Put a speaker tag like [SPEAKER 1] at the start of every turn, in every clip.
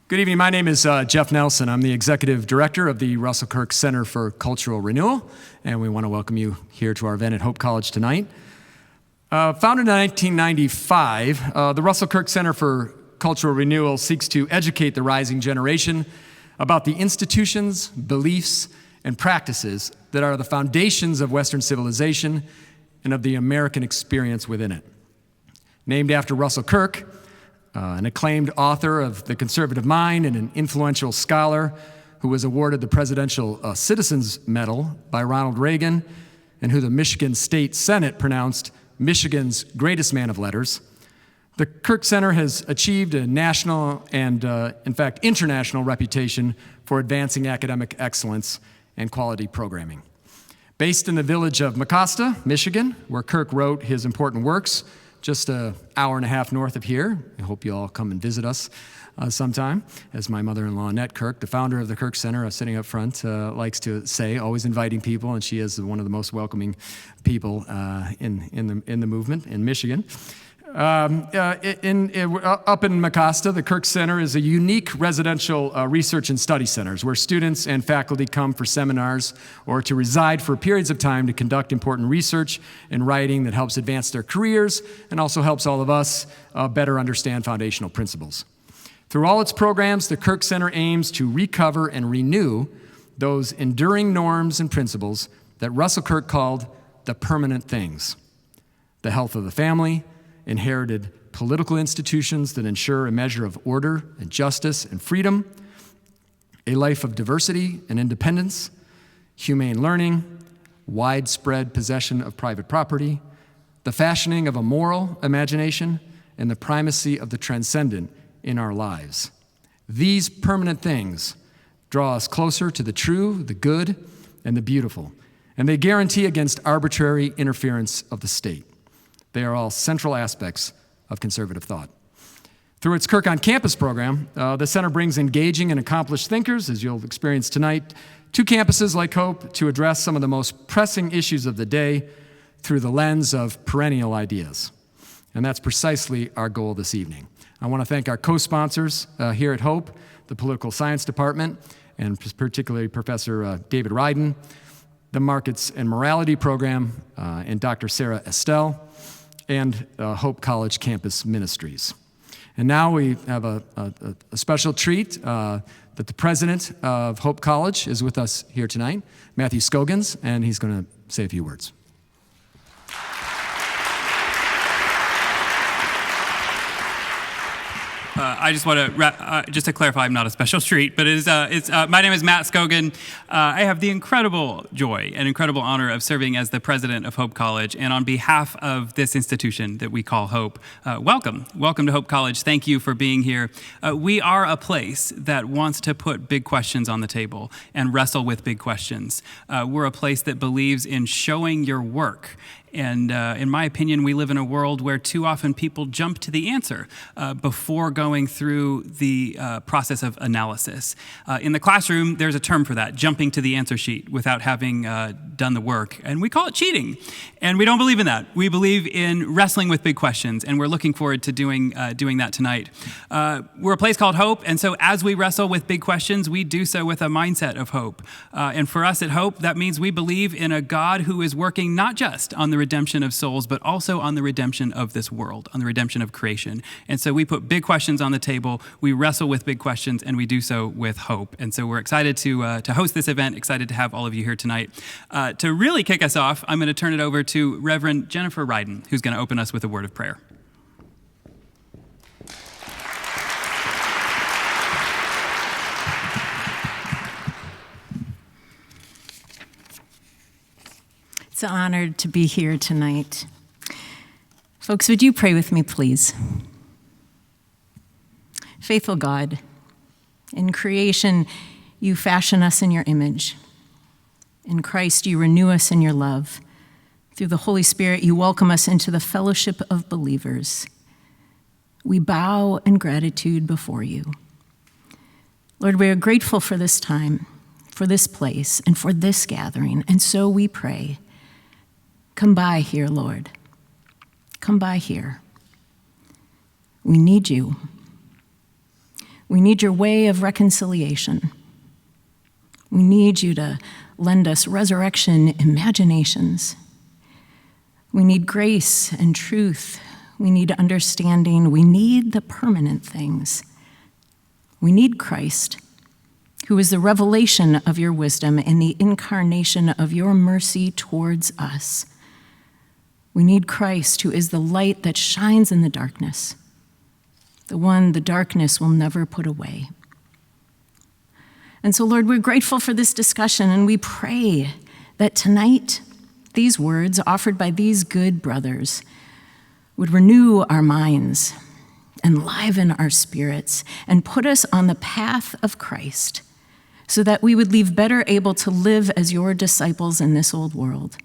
[SPEAKER 1] Good evening. My name is Jeff Nelson. I'm the Executive Director of the Russell Kirk Center for Cultural Renewal, and we want to welcome you here to our event at Hope College tonight. Founded in 1995, the Russell Kirk Center for Cultural Renewal seeks to educate the rising generation about the institutions, beliefs, and practices that are the foundations of Western civilization and of the American experience within it. Named after Russell Kirk, an acclaimed author of The Conservative Mind and an influential scholar who was awarded the Presidential Citizens Medal by Ronald Reagan and who the Michigan State Senate pronounced Michigan's greatest man of letters, the Kirk Center has achieved a national and, in fact, international reputation for advancing academic excellence and quality programming. Based in the village of Mecosta, Michigan, where Kirk wrote his important works, just an hour and a half north of here. I hope you all come and visit us sometime. As my mother-in-law, Annette Kirk, the founder of the Kirk Center, sitting up front, likes to say, always inviting people, and she is one of the most welcoming people in the movement in Michigan. Up in Mecosta, the Kirk Center is a unique residential research and study centers where students and faculty come for seminars or to reside for periods of time to conduct important research and writing that helps advance their careers and also helps all of us better understand foundational principles. Through all its programs, the Kirk Center aims to recover and renew those enduring norms and principles that Russell Kirk called the permanent things: the health of the family, inherited political institutions that ensure a measure of order and justice and freedom, a life of diversity and independence, humane learning, widespread possession of private property, the fashioning of a moral imagination, and the primacy of the transcendent in our lives. These permanent things draw us closer to the true, the good, and the beautiful, and they guarantee against arbitrary interference of the state. They are all central aspects of conservative thought. Through its Kirk On Campus program, the center brings engaging and accomplished thinkers, as you'll experience tonight, to campuses like Hope to address some of the most pressing issues of the day through the lens of perennial ideas. And that's precisely our goal this evening. I want to thank our co-sponsors here at Hope, the Political Science Department, and particularly Professor David Ryden, the Markets and Morality Program, and Dr. Sarah Estelle, and Hope College Campus Ministries. And now we have a special treat that the president of Hope College is with us here tonight, Matthew Scogins, and he's going to say a few words.
[SPEAKER 2] I just want to, just to clarify, I'm not a special treat, but my name is Matt Scogan. I have the incredible joy and incredible honor of serving as the president of Hope College. And on behalf of this institution that we call Hope, welcome. Welcome to Hope College. Thank you for being here. We are a place that wants to put big questions on the table and wrestle with big questions. We're a place that believes in showing your work. And in my opinion, we live in a world where too often people jump to the answer before going through the process of analysis. In the classroom, there's a term for that, jumping to the answer sheet without having done the work. And we call it cheating. And we don't believe in that. We believe in wrestling with big questions, and we're looking forward to doing that tonight. We're a place called Hope, and so as we wrestle with big questions, we do so with a mindset of hope. And for us at Hope, that means we believe in a God who is working not just on the redemption of souls, but also on the redemption of this world, on the redemption of creation. And so we put big questions on the table, we wrestle with big questions, and we do so with hope. And so we're excited to host this event, excited to have all of you here tonight. To really kick us off, I'm going to turn it over to Reverend Jennifer Ryden, who's going to open us with a word of prayer.
[SPEAKER 3] It's an honor to be here tonight. Folks, would you pray with me, please? Faithful God, in creation, you fashion us in your image. In Christ, you renew us in your love. Through the Holy Spirit, you welcome us into the fellowship of believers. We bow in gratitude before you. Lord, we are grateful for this time, for this place, and for this gathering. And so we pray, come by here, Lord. Come by here. We need you. We need your way of reconciliation. We need you to lend us resurrection imaginations. We need grace and truth. We need understanding. We need the permanent things. We need Christ, who is the revelation of your wisdom and the incarnation of your mercy towards us. We need Christ, who is the light that shines in the darkness, the one the darkness will never put away. And so, Lord, we're grateful for this discussion, and we pray that tonight these words offered by these good brothers would renew our minds, enliven our spirits, and put us on the path of Christ so that we would leave better able to live as your disciples in this old world,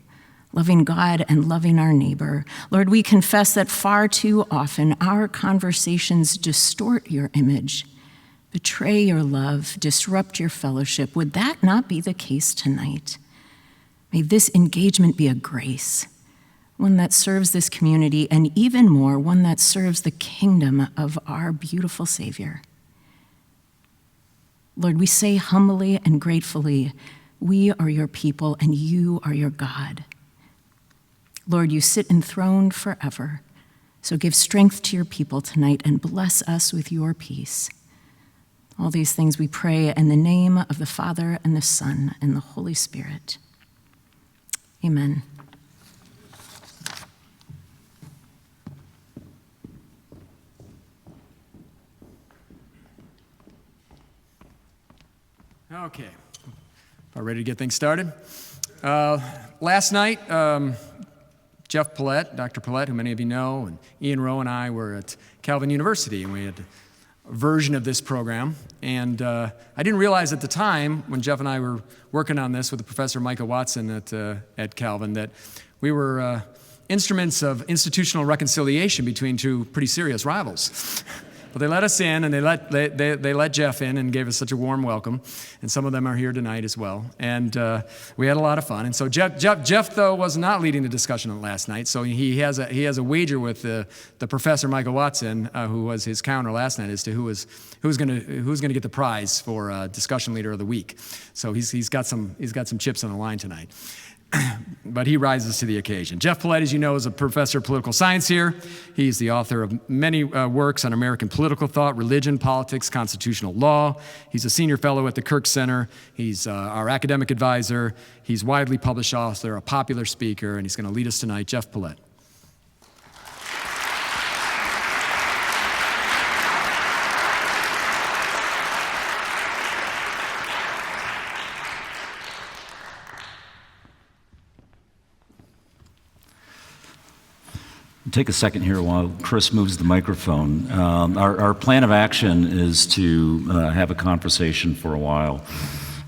[SPEAKER 3] loving God and loving our neighbor. Lord, we confess that far too often our conversations distort your image, betray your love, disrupt your fellowship. Would that not be the case tonight? May this engagement be a grace, one that serves this community, and even more, one that serves the kingdom of our beautiful Savior. Lord, we say humbly and gratefully, we are your people and you are your God. Lord, you sit enthroned forever, so give strength to your people tonight and bless us with your peace. All these things we pray in the name of the Father and the Son and the Holy Spirit. Amen.
[SPEAKER 1] Okay, are ready to get things started? Last night, Jeff Paulette, Dr. Paulette, who many of you know, and Ian Rowe and I were at Calvin University, and we had a version of this program. And I didn't realize at the time, when Jeff and I were working on this with Professor Micah Watson at Calvin, that we were instruments of institutional reconciliation between two pretty serious rivals. But they let us in, and they let Jeff in and gave us such a warm welcome. And some of them are here tonight as well. And we had a lot of fun. And so Jeff though was not leading the discussion last night. So he has a wager with the Professor Michael Watson, who was his counter last night, as to who's going to get the prize for discussion leader of the week. So he's got some chips on the line tonight. But he rises to the occasion. Jeff Paulette, as you know, is a professor of political science here. He's the author of many works on American political thought, religion, politics, constitutional law. He's a senior fellow at the Kirk Center. He's our academic advisor. He's widely published author, a popular speaker, and he's going to lead us tonight. Jeff Paulette.
[SPEAKER 4] Take a second here while Chris moves the microphone. Our plan of action is to have a conversation for a while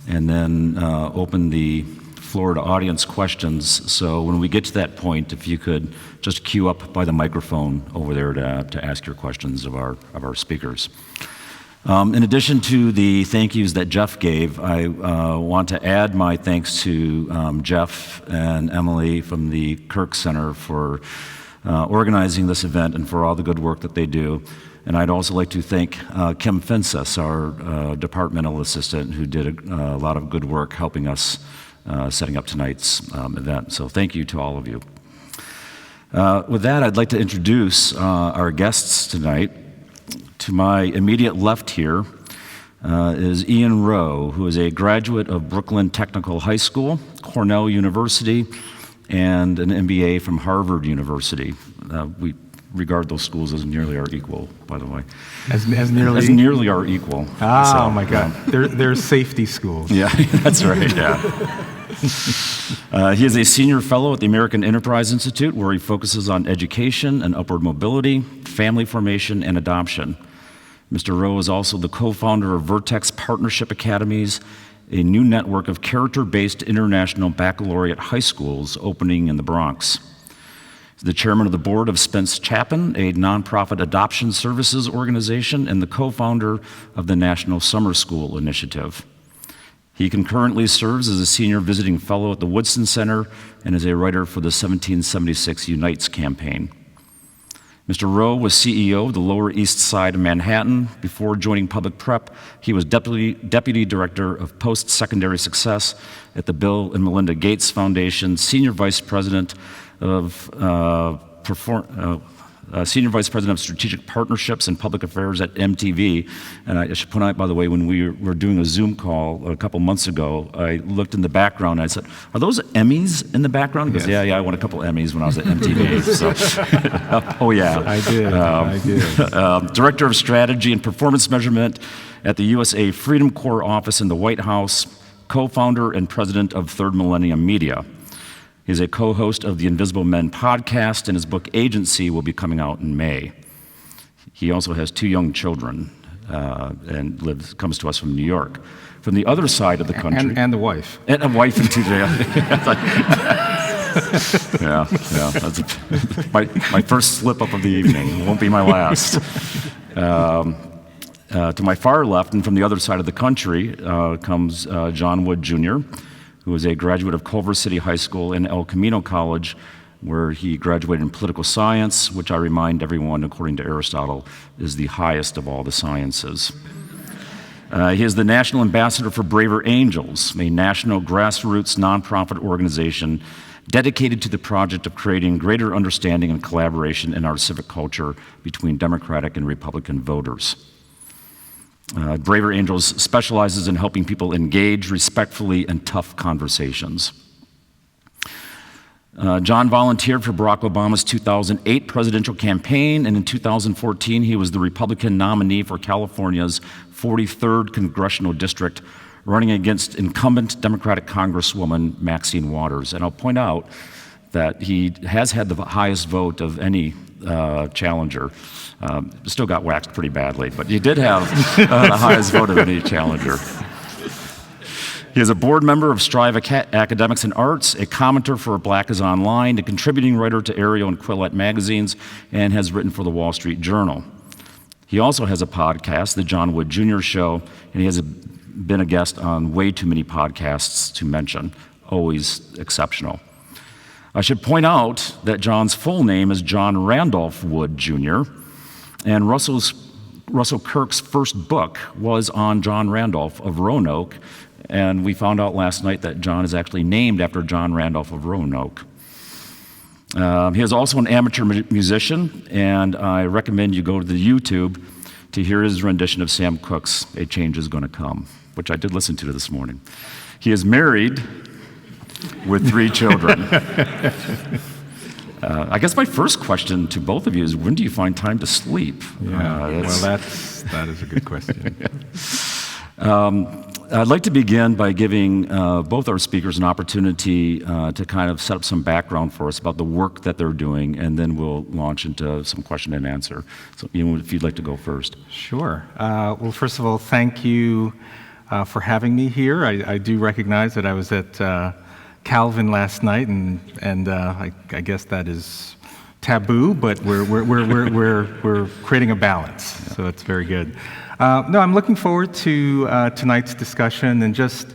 [SPEAKER 4] and then open the floor to audience questions. So when we get to that point, if you could just queue up by the microphone over there to ask your questions of our speakers. In addition to the thank yous that Jeff gave, I want to add my thanks to Jeff and Emily from the Kirk Center for organizing this event and for all the good work that they do. And I'd also like to thank Kim Fences, our departmental assistant, who did a lot of good work helping us setting up tonight's event. So thank you to all of you. With that, I'd like to introduce our guests tonight. To my immediate left here is Ian Rowe, who is a graduate of Brooklyn Technical High School, Cornell University, and an MBA from Harvard University. We regard those schools as nearly our equal, by the way.
[SPEAKER 5] As nearly?
[SPEAKER 4] As nearly our equal.
[SPEAKER 5] Oh my God, they're safety schools.
[SPEAKER 4] Yeah, that's right, yeah. He is a senior fellow at the American Enterprise Institute, where he focuses on education and upward mobility, family formation, and adoption. Mr. Rowe is also the co-founder of Vertex Partnership Academies, a new network of character-based international baccalaureate high schools opening in the Bronx. He's the chairman of the board of Spence Chapin, a nonprofit adoption services organization, and the co-founder of the National Summer School Initiative. He concurrently serves as a senior visiting fellow at the Woodson Center and is a writer for the 1776 Unites campaign. Mr. Rowe was CEO of the Lower East Side of Manhattan. Before joining public prep, he was Deputy Director of Post-Secondary Success at the Bill and Melinda Gates Foundation, Senior Vice President of Strategic Partnerships and Public Affairs at MTV. And I should point out, by the way, when we were doing a Zoom call a couple months ago, I looked in the background and I said, "Are those Emmys in the background?" Because
[SPEAKER 5] Yes.
[SPEAKER 4] yeah, I won a couple Emmys when I was at MTV. So, oh yeah,
[SPEAKER 5] I did.
[SPEAKER 4] Director of Strategy and Performance Measurement at the USA Freedom Corps office in the White House, co-founder and president of Third Millennium Media. He's a co-host of the Invisible Men podcast, and his book Agency will be coming out in May. He also has 2 young children and comes to us from New York. From the other side of the country.
[SPEAKER 5] And the wife.
[SPEAKER 4] And a wife and 2 children. Yeah. That's my first slip up of the evening. It won't be my last. To my far left and from the other side of the country comes John Wood Jr., who is a graduate of Culver City High School and El Camino College, where he graduated in political science, which I remind everyone, according to Aristotle, is the highest of all the sciences. He is the National Ambassador for Braver Angels, a national grassroots nonprofit organization dedicated to the project of creating greater understanding and collaboration in our civic culture between Democratic and Republican voters. Braver Angels specializes in helping people engage respectfully in tough conversations. John volunteered for Barack Obama's 2008 presidential campaign, and in 2014 he was the Republican nominee for California's 43rd Congressional District, running against incumbent Democratic Congresswoman Maxine Waters. And I'll point out that he has had the highest vote of any challenger. Still got waxed pretty badly, but he did have the highest vote of any challenger. He is a board member of Strive Academics and Arts, a commenter for Black is Online, a contributing writer to Ariel and Quillette magazines, and has written for the Wall Street Journal. He also has a podcast, The John Wood Jr. Show, and he has been a guest on way too many podcasts to mention, always exceptional. I should point out that John's full name is John Randolph Wood Jr., and Russell Kirk's first book was on John Randolph of Roanoke, and we found out last night that John is actually named after John Randolph of Roanoke. He is also an amateur musician, and I recommend you go to the YouTube to hear his rendition of Sam Cooke's A Change Is Gonna Come, which I did listen to this morning. He is married with 3 children. I guess my first question to both of you is, when do you find time to sleep?
[SPEAKER 5] Yeah, that is a good question.
[SPEAKER 4] I'd like to begin by giving both our speakers an opportunity to kind of set up some background for us about the work that they're doing, and then we'll launch into some question and answer. So, if you'd like to go first.
[SPEAKER 5] Sure. Well, first of all, thank you for having me here. I do recognize that I was at Calvin last night, and I guess that is taboo, but we're creating a balance, so it's very good. No, I'm looking forward to tonight's discussion and just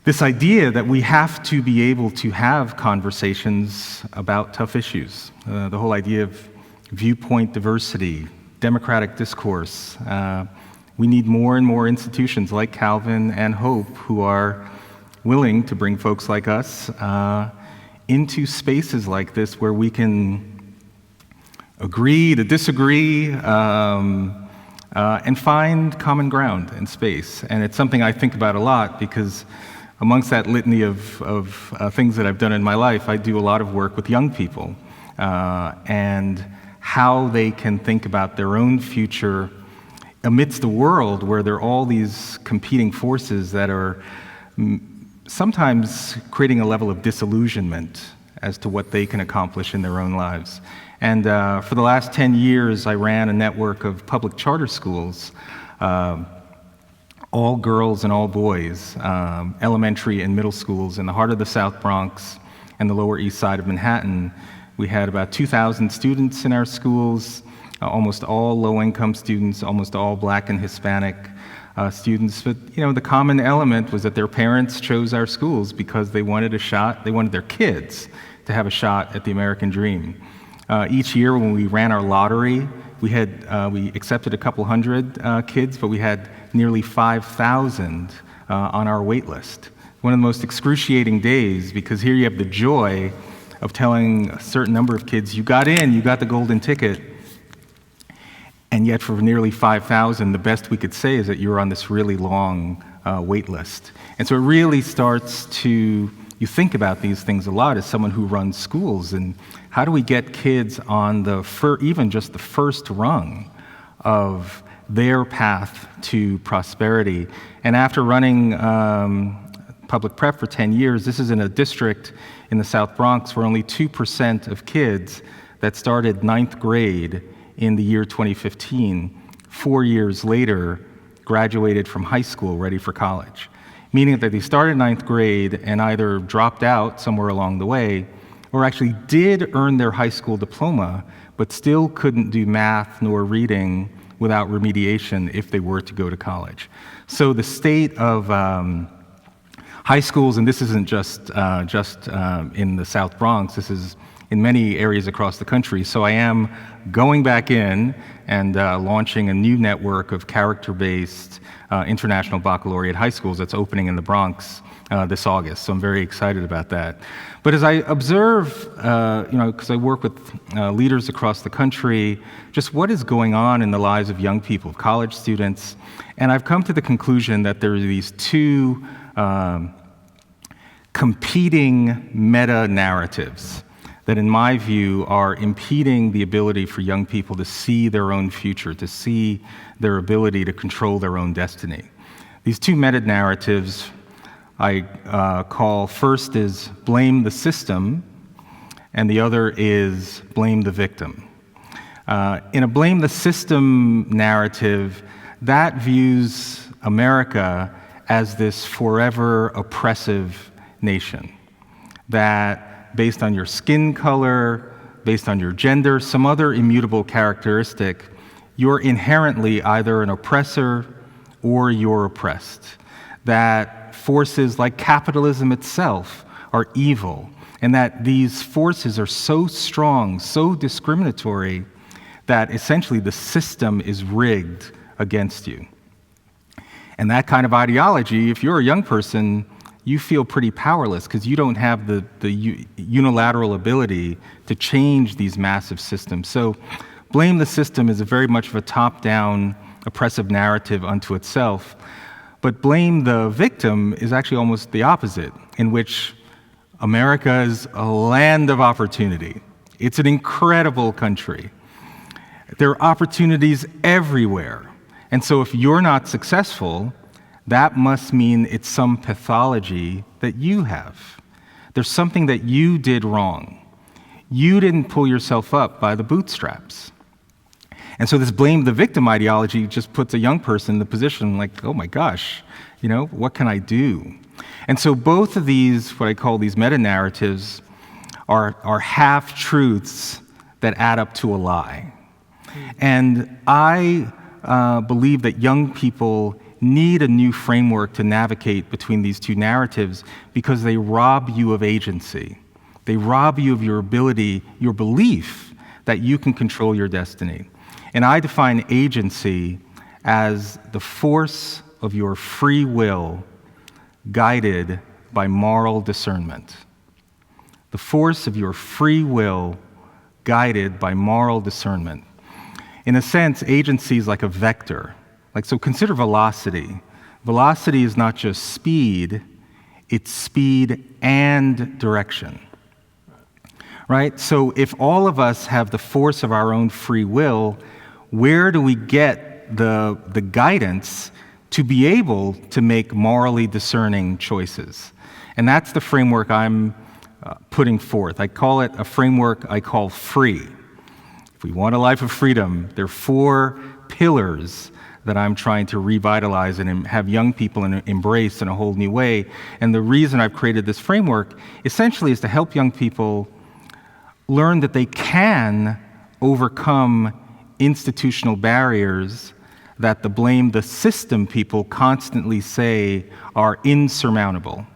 [SPEAKER 5] this idea that we have to be able to have conversations about tough issues. The whole idea of viewpoint diversity, democratic discourse. We need more and more institutions like Calvin and Hope who are willing to bring folks like us into spaces like this where we can agree to disagree and find common ground and space. And it's something I think about a lot because amongst that litany of things that I've done in my life, I do a lot of work with young people and how they can think about their own future amidst a world where there are all these competing forces that are sometimes creating a level of disillusionment as to what they can accomplish in their own lives. And for the last 10 years, I ran a network of public charter schools, all girls and all boys, elementary and middle schools in the heart of the South Bronx and the Lower East Side of Manhattan. We had about 2,000 students in our schools, almost all low-income students, almost all Black and Hispanic students. But the common element was that their parents chose our schools because they wanted a shot, they wanted their kids to have a shot at the American dream. Each year when we ran our lottery, we accepted a couple hundred kids, but we had nearly 5,000 on our wait list. One of the most excruciating days, because here you have the joy of telling a certain number of kids, you got in, you got the golden ticket, and yet for nearly 5,000, the best we could say is that you're on this really long wait list. And so it really starts to, you think about these things a lot as someone who runs schools, and how do we get kids on even just the first rung of their path to prosperity? And after running public prep for 10 years, this is in a district in the South Bronx where only 2% of kids that started 9th grade in the year 2015, 4 years later, graduated from high school ready for college. Meaning that they started 9th grade and either dropped out somewhere along the way or actually did earn their high school diploma, but still couldn't do math nor reading without remediation if they were to go to college. So the state of high schools, and this isn't just in the South Bronx, this is in many areas across the country. So I am going back in and launching a new network of character-based international baccalaureate high schools that's opening in the Bronx this August. So I'm very excited about that. But as I observe, because I work with leaders across the country, just what is going on in the lives of young people, college students, and I've come to the conclusion that there are these two competing meta-narratives that in my view are impeding the ability for young people to see their own future, to see their ability to control their own destiny. These two meta-narratives I call, first is blame the system, and the other is blame the victim. In a blame the system narrative, that views America as this forever oppressive nation, that based on your skin color, based on your gender, some other immutable characteristic, you're inherently either an oppressor or you're oppressed. That forces like capitalism itself are evil, and that these forces are so strong, so discriminatory, that essentially the system is rigged against you. And that kind of ideology, if you're a young person, you feel pretty powerless because you don't have the unilateral ability to change these massive systems. So blame the system is very much of a top-down oppressive narrative unto itself. But blame the victim is actually almost the opposite, in which America is a land of opportunity. It's an incredible country. There are opportunities everywhere. And so if you're not successful, that must mean it's some pathology that you have. There's something that you did wrong. You didn't pull yourself up by the bootstraps. And so this blame the victim ideology just puts a young person in the position like, oh my gosh, what can I do? And so both of these, what I call these meta-narratives, are half-truths that add up to a lie. And I believe that young people need a new framework to navigate between these two narratives because they rob you of agency. They rob you of your ability, your belief that you can control your destiny. And I define agency as the force of your free will guided by moral discernment. The force of your free will guided by moral discernment. In a sense, agency is like a vector. So consider velocity. Velocity is not just speed, it's speed and direction. Right? So if all of us have the force of our own free will, where do we get the guidance to be able to make morally discerning choices? And that's the framework I'm putting forth. I call it a framework I call free. If we want a life of freedom, there are 4 pillars that I'm trying to revitalize and have young people embrace in a whole new way. And the reason I've created this framework essentially is to help young people learn that they can overcome institutional barriers that the blame the system people constantly say are insurmountable,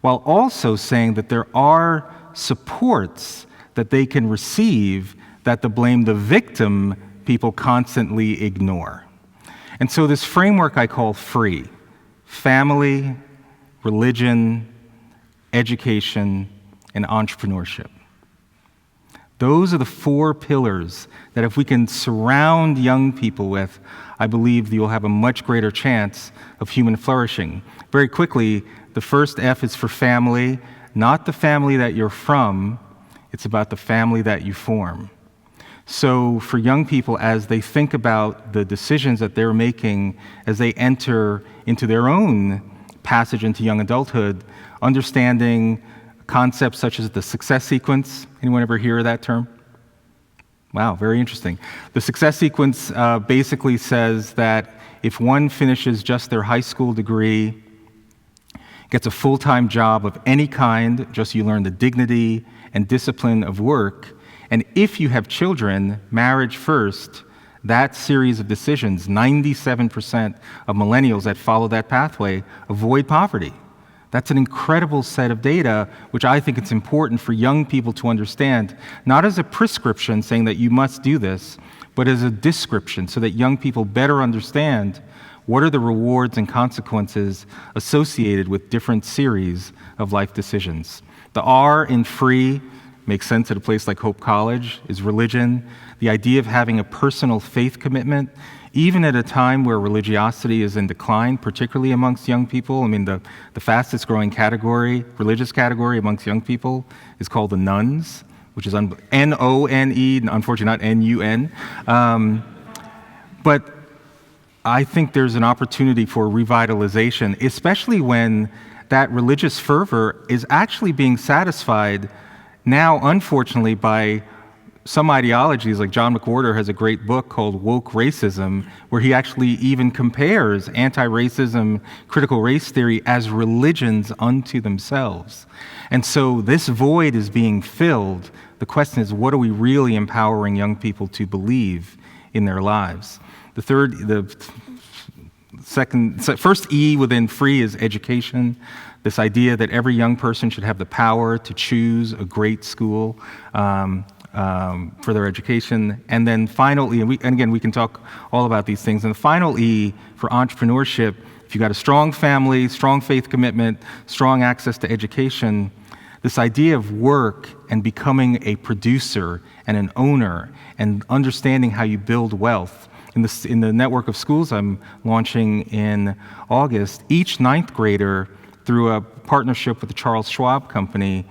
[SPEAKER 5] while also saying that there are supports that they can receive that the blame the victim people constantly ignore. And so this framework I call FREE: family, religion, education, and entrepreneurship. Those are the 4 pillars that if we can surround young people with, I believe you'll have a much greater chance of human flourishing. Very quickly, the first F is for family, not the family that you're from, it's about the family that you form. So for young people, as they think about the decisions that they're making as they enter into their own passage into young adulthood, understanding concepts such as the success sequence. Anyone ever hear of that term? Wow, very interesting. The success sequence basically says that if one finishes just their high school degree, gets a full-time job of any kind, just you learn the dignity and discipline of work, and if you have children, marriage first, that series of decisions, 97% of millennials that follow that pathway avoid poverty. That's an incredible set of data, which I think it's important for young people to understand, not as a prescription saying that you must do this, but as a description so that young people better understand what are the rewards and consequences associated with different series of life decisions. The R in FREE makes sense at a place like Hope College, is religion, the idea of having a personal faith commitment, even at a time where religiosity is in decline, particularly amongst young people. I mean, the fastest growing category, religious category amongst young people is called the nuns, which is N-O-N-E, unfortunately not N-U-N. But I think there's an opportunity for revitalization, especially when that religious fervor is actually being satisfied now, unfortunately, by some ideologies. Like John McWhorter has a great book called Woke Racism, where he actually even compares anti-racism, critical race theory as religions unto themselves. And so this void is being filled. The question is, what are we really empowering young people to believe in their lives? First E within FREE is education. This idea that every young person should have the power to choose a great school for their education. And then finally, and again, we can talk all about these things. And the final E for entrepreneurship, if you've got a strong family, strong faith commitment, strong access to education, this idea of work and becoming a producer and an owner and understanding how you build wealth. In the network of schools I'm launching in August, each 9th grader, through a partnership with the Charles Schwab Company,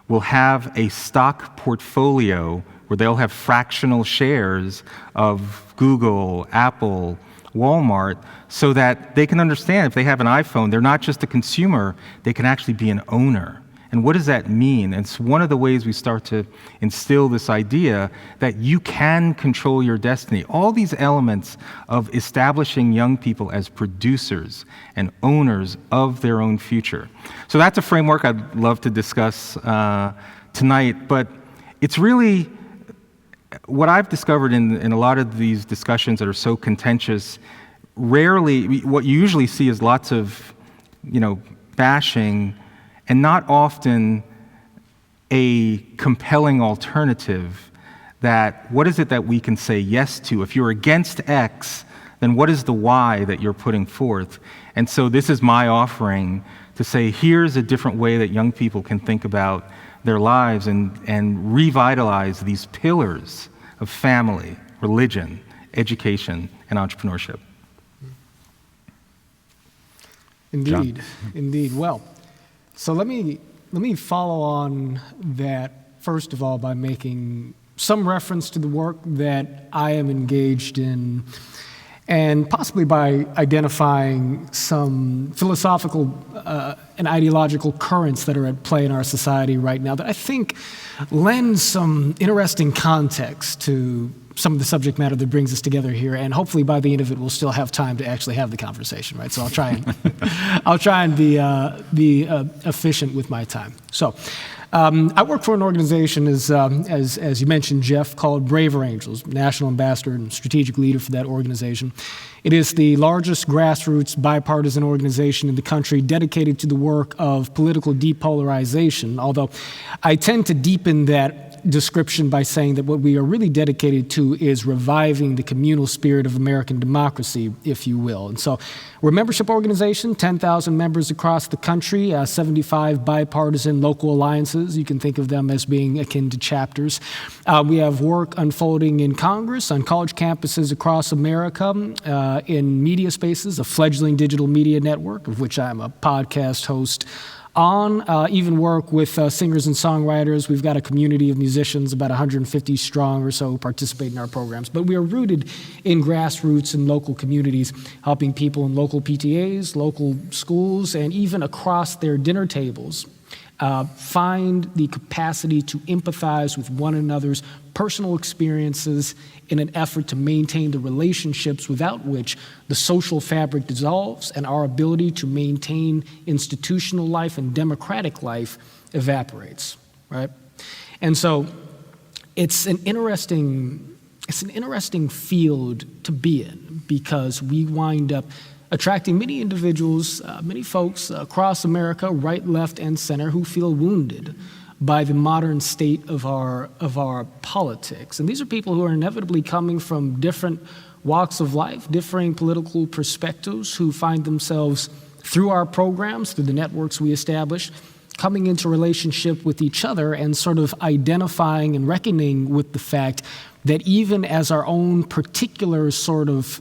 [SPEAKER 5] will have a stock portfolio where they'll have fractional shares of Google, Apple, Walmart, so that they can understand if they have an iPhone, they're not just a consumer, they can actually be an owner. And what does that mean? And it's one of the ways we start to instill this idea that you can control your destiny. All these elements of establishing young people as producers and owners of their own future. So that's a framework I'd love to discuss tonight, but it's really what I've discovered in a lot of these discussions that are so contentious. Rarely, what you usually see is lots of, bashing, and not often a compelling alternative that what is it that we can say yes to? If you're against X, then what is the Y that you're putting forth? And so this is my offering to say, here's a different way that young people can think about their lives and revitalize these pillars of family, religion, education, and entrepreneurship.
[SPEAKER 6] Indeed, indeed. Well, so let me follow on that, first of all, by making some reference to the work that I am engaged in, and possibly by identifying some philosophical and ideological currents that are at play in our society right now that I think lend some interesting context to some of the subject matter that brings us together here, and hopefully by the end of it, we'll still have time to actually have the conversation, right? So I'll try and be efficient with my time. So I work for an organization, as you mentioned, Jeff, called Braver Angels, national ambassador and strategic leader for that organization. It is the largest grassroots bipartisan organization in the country dedicated to the work of political depolarization, although I tend to deepen that description by saying that what we are really dedicated to is reviving the communal spirit of American democracy, if you will. And so we're a membership organization, 10,000 members across the country, 75 bipartisan local alliances. You can think of them as being akin to chapters. We have work unfolding in Congress, on college campuses across America, in media spaces, a fledgling digital media network, of which I'm a podcast host on, even work with singers and songwriters. We've got a community of musicians, about 150 strong or so, participate in our programs. But we are rooted in grassroots and local communities, helping people in local PTAs, local schools, and even across their dinner tables find the capacity to empathize with one another's personal experiences in an effort to maintain the relationships without which the social fabric dissolves and our ability to maintain institutional life and democratic life evaporates, right? And so it's an interesting field to be in, because we wind up attracting many individuals, many folks across America, right, left, and center, who feel wounded by the modern state of our politics. And these are people who are inevitably coming from different walks of life, differing political perspectives, who find themselves, through our programs, through the networks we establish, coming into relationship with each other and sort of identifying and reckoning with the fact that even as our own particular sort of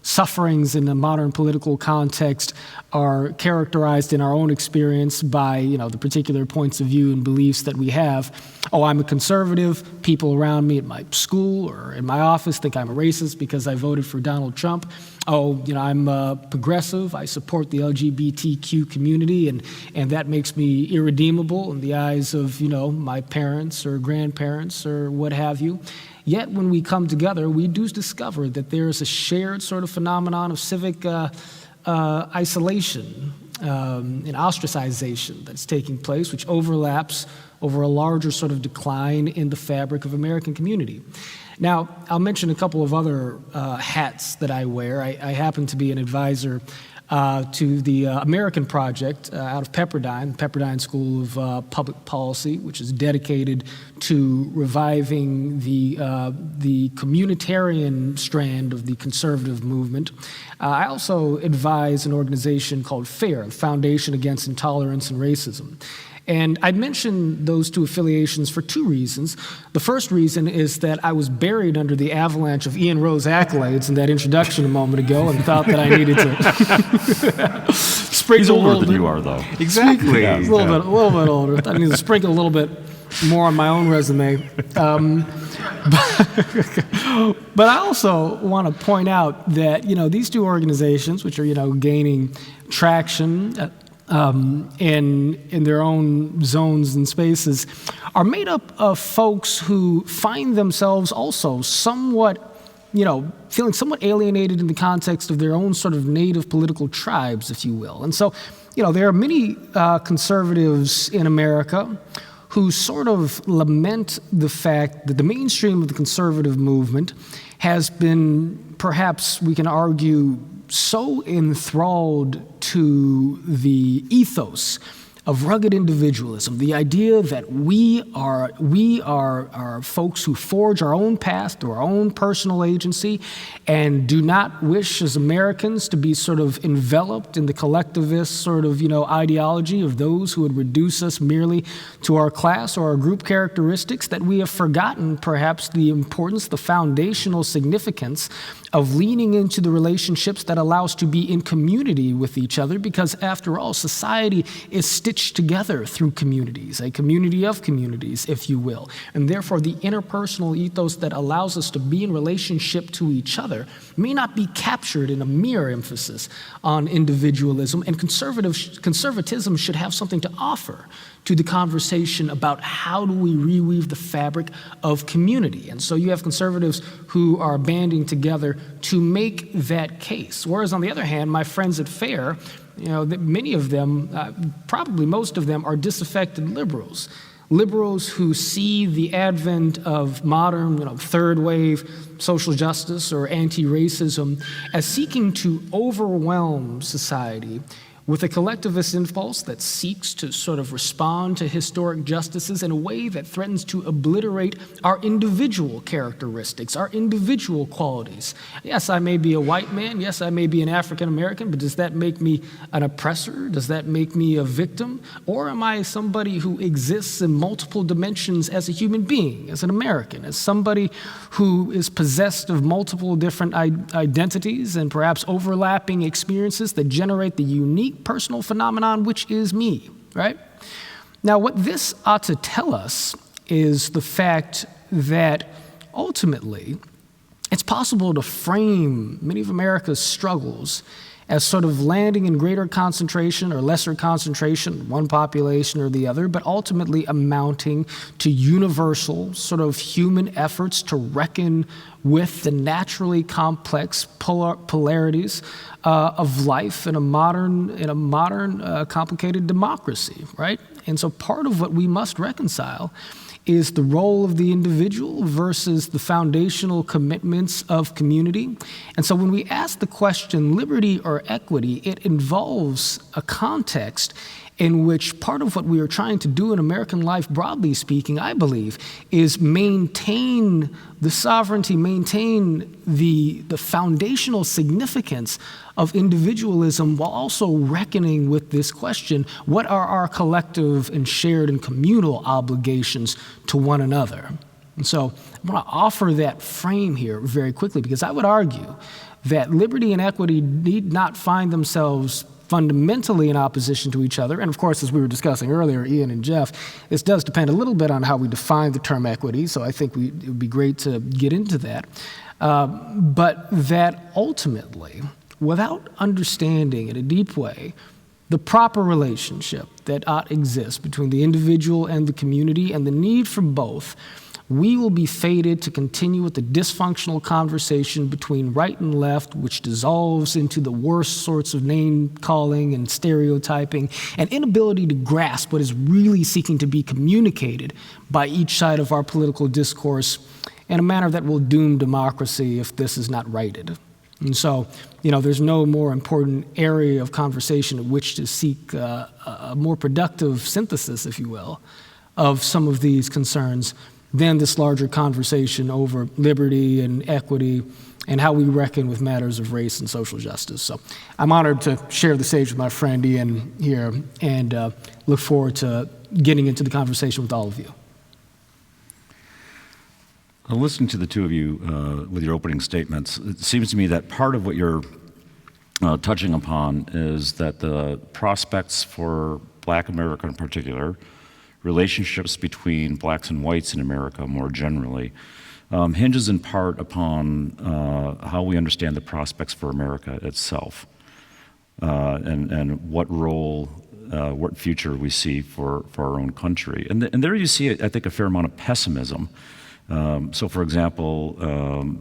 [SPEAKER 6] sufferings in the modern political context are characterized in our own experience by, the particular points of view and beliefs that we have. Oh, I'm a conservative. People around me at my school or in my office think I'm a racist because I voted for Donald Trump. Oh, I'm progressive. I support the LGBTQ community, and that makes me irredeemable in the eyes of, my parents or grandparents or what have you. Yet when we come together, we do discover that there is a shared sort of phenomenon of civic isolation and ostracization that's taking place, which overlaps over a larger sort of decline in the fabric of American community. Now, I'll mention a couple of other hats that I wear. I happen to be an advisor to the American Project out of Pepperdine School of Public Policy, which is dedicated to reviving the communitarian strand of the conservative movement. I also advise an organization called FAIR, the Foundation Against Intolerance and Racism. And I'd mention those two affiliations for two reasons. The first reason is that I was buried under the avalanche of Ian Rowe's accolades in that introduction a moment ago, and thought that I needed to sprinkle
[SPEAKER 4] He's older than you are, though.
[SPEAKER 6] Exactly. Yeah. A little bit older. I need to sprinkle a little bit more on my own resume. But I also want to point out that, these two organizations, which are, gaining traction in their own zones and spaces, are made up of folks who find themselves also somewhat, feeling somewhat alienated in the context of their own sort of native political tribes, if you will. And so, there are many conservatives in America who sort of lament the fact that the mainstream of the conservative movement has been, perhaps we can argue, so enthralled to the ethos of rugged individualism, the idea that we are folks who forge our own path through our own personal agency and do not wish as Americans to be sort of enveloped in the collectivist sort of, ideology of those who would reduce us merely to our class or our group characteristics, that we have forgotten perhaps the importance, the foundational significance of leaning into the relationships that allow us to be in community with each other, because after all, society is stitched together through communities, a community of communities, if you will. And therefore, the interpersonal ethos that allows us to be in relationship to each other may not be captured in a mere emphasis on individualism, and conservatism should have something to offer to the conversation about how do we reweave the fabric of community. And so you have conservatives who are banding together to make that case. Whereas on the other hand, my friends at FAIR, many of them, probably most of them, are disaffected liberals. Liberals who see the advent of modern, third wave social justice or anti-racism as seeking to overwhelm society with a collectivist impulse that seeks to sort of respond to historic justices in a way that threatens to obliterate our individual characteristics, our individual qualities. Yes, I may be a white man. Yes, I may be an African American, but does that make me an oppressor? Does that make me a victim? Or am I somebody who exists in multiple dimensions as a human being, as an American, as somebody who is possessed of multiple different identities and perhaps overlapping experiences that generate the unique personal phenomenon, which is me, right? Now, what this ought to tell us is the fact that ultimately it's possible to frame many of America's struggles as sort of landing in greater concentration or lesser concentration, one population or the other, but ultimately amounting to universal sort of human efforts to reckon with the naturally complex polarities of life in a modern, complicated democracy, right? And so part of what we must reconcile is the role of the individual versus the foundational commitments of community. And so when we ask the question, liberty or equity, it involves a context in which part of what we are trying to do in American life, broadly speaking, I believe, is maintain the sovereignty, maintain the foundational significance of individualism while also reckoning with this question, what are our collective and shared and communal obligations to one another? And so I want to offer that frame here very quickly, because I would argue that liberty and equity need not find themselves fundamentally in opposition to each other. And of course, as we were discussing earlier, Ian and Jeff, this does depend a little bit on how we define the term equity, so I think it would be great to get into that. But that ultimately, without understanding in a deep way the proper relationship that ought to exist between the individual and the community and the need for both, we will be fated to continue with the dysfunctional conversation between right and left, which dissolves into the worst sorts of name-calling and stereotyping and inability to grasp what is really seeking to be communicated by each side of our political discourse in a manner that will doom democracy if this is not righted. And so, there's no more important area of conversation in which to seek a more productive synthesis, if you will, of some of these concerns than this larger conversation over liberty and equity and how we reckon with matters of race and social justice. So I'm honored to share the stage with my friend Ian here and look forward to getting into the conversation with all of you.
[SPEAKER 4] Listening to the two of you with your opening statements, it seems to me that part of what you're touching upon is that the prospects for Black America in particular, relationships between blacks and whites in America more generally, hinges in part upon how we understand the prospects for America itself and what role, what future we see for our own country. And there you see, I think, a fair amount of pessimism. So, for example,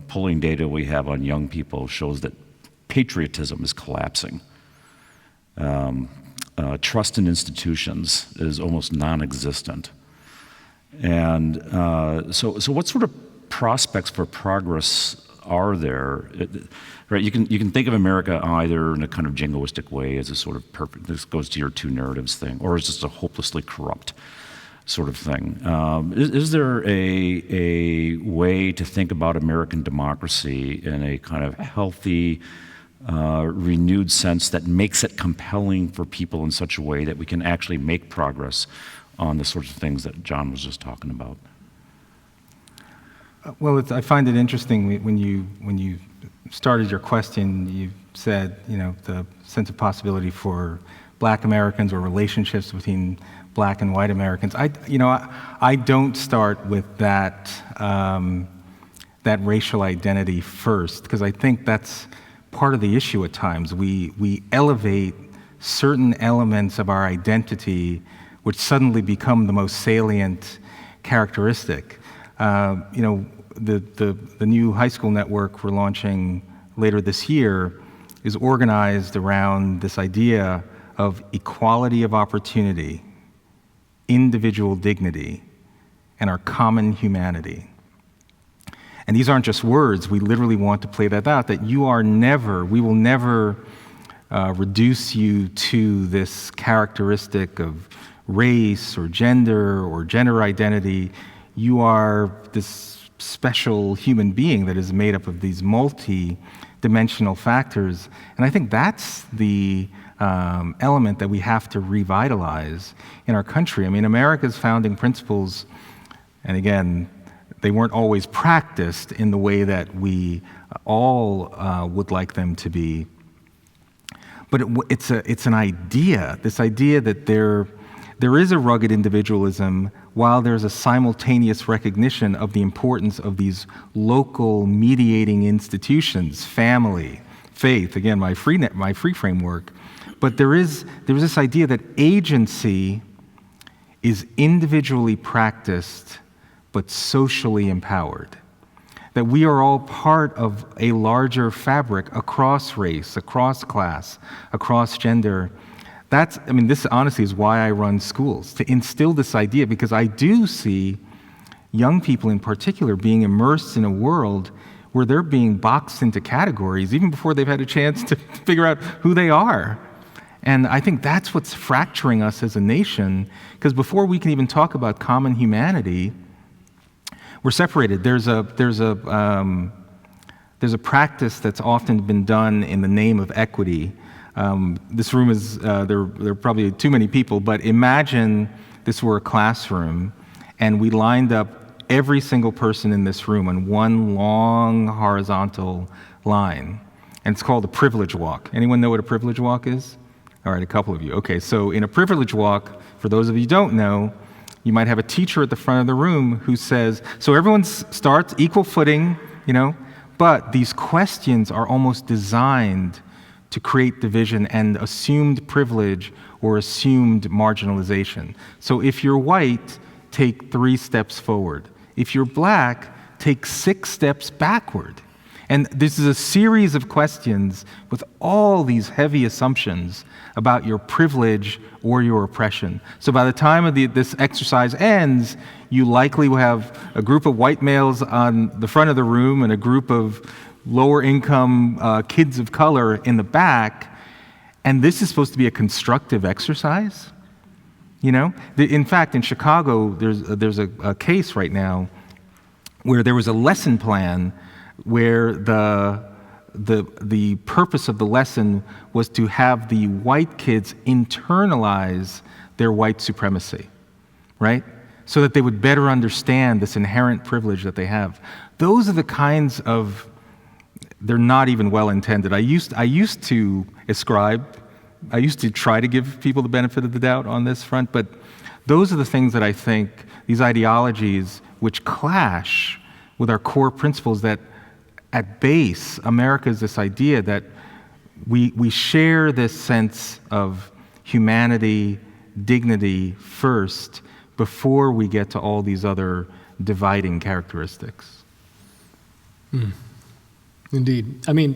[SPEAKER 4] polling data we have on young people shows that patriotism is collapsing. Trust in institutions is almost non-existent. And so what sort of prospects for progress are there? Right, you can think of America either in a kind of jingoistic way as a sort of perfect, this goes to your two narratives thing, or as just a hopelessly corrupt sort of thing. Is there a way to think about American democracy in a kind of healthy, renewed sense that makes it compelling for people in such a way that we can actually make progress on the sorts of things that John was just talking about?
[SPEAKER 5] Well, I find it interesting when you started your question, you said, the sense of possibility for Black Americans or relationships between Black and white Americans. I don't start with that racial identity first, because I think that's part of the issue at times. We elevate certain elements of our identity which suddenly become the most salient characteristic. The new high school network we're launching later this year is organized around this idea of equality of opportunity, individual dignity, and our common humanity. And these aren't just words. We literally want to play that out, that we will never reduce you to this characteristic of race or gender identity. You are this special human being that is made up of these multi-dimensional factors. And I think that's the element that we have to revitalize in our country. I mean, America's founding principles, and again, they weren't always practiced in the way that we all would like them to be. But it's an idea, this idea that there is a rugged individualism while there's a simultaneous recognition of the importance of these local mediating institutions, family, faith, again, my free framework. But there's this idea that agency is individually practiced but socially empowered. That we are all part of a larger fabric across race, across class, across gender. This honestly is why I run schools, to instill this idea, because I do see young people in particular being immersed in a world where they're being boxed into categories even before they've had a chance to figure out who they are. And I think that's what's fracturing us as a nation, because before we can even talk about common humanity, we're separated. There's a practice that's often been done in the name of equity. This room is, there are probably too many people, but imagine this were a classroom and we lined up every single person in this room on one long horizontal line. And it's called a privilege walk. Anyone know what a privilege walk is? All right, a couple of you. Okay, so in a privilege walk, for those of you who don't know, you might have a teacher at the front of the room who says, so everyone starts equal footing, but these questions are almost designed to create division and assumed privilege or assumed marginalization. So if you're white, take 3 steps forward. If you're black, take 6 steps backward. And this is a series of questions with all these heavy assumptions about your privilege or your oppression. So by the time of this exercise ends, you likely will have a group of white males on the front of the room and a group of lower income kids of color in the back. And this is supposed to be a constructive exercise. In fact, in Chicago, there's a case right now where there was a lesson plan where the purpose of the lesson was to have the white kids internalize their white supremacy, right? So that they would better understand this inherent privilege that they have. Those are the kinds of, they're not even well intended. I used to try to give people the benefit of the doubt on this front, but those are the things that I think, these ideologies which clash with our core principles, that at base, America is this idea that we share this sense of humanity, dignity first, before we get to all these other dividing characteristics.
[SPEAKER 6] Indeed. I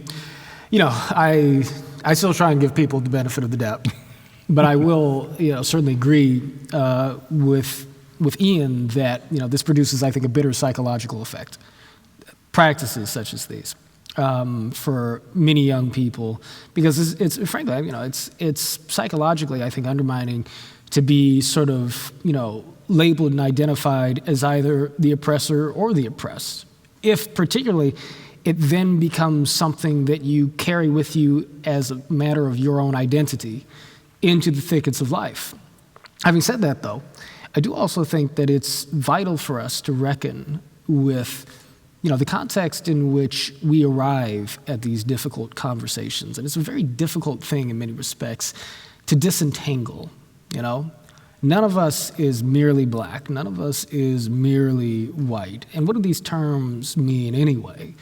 [SPEAKER 6] still try and give people the benefit of the doubt, but I will, certainly agree with Ian that this produces, I think, a bitter psychological effect. Practices such as these for many young people, because it's frankly, it's psychologically, I think, undermining to be sort of labeled and identified as either the oppressor or the oppressed. If particularly it then becomes something that you carry with you as a matter of your own identity into the thickets of life. Having said that, though, I do also think that it's vital for us to reckon with the context in which we arrive at these difficult conversations. And it's a very difficult thing in many respects to disentangle, None of us is merely black. None of us is merely white. And what do these terms mean anyway?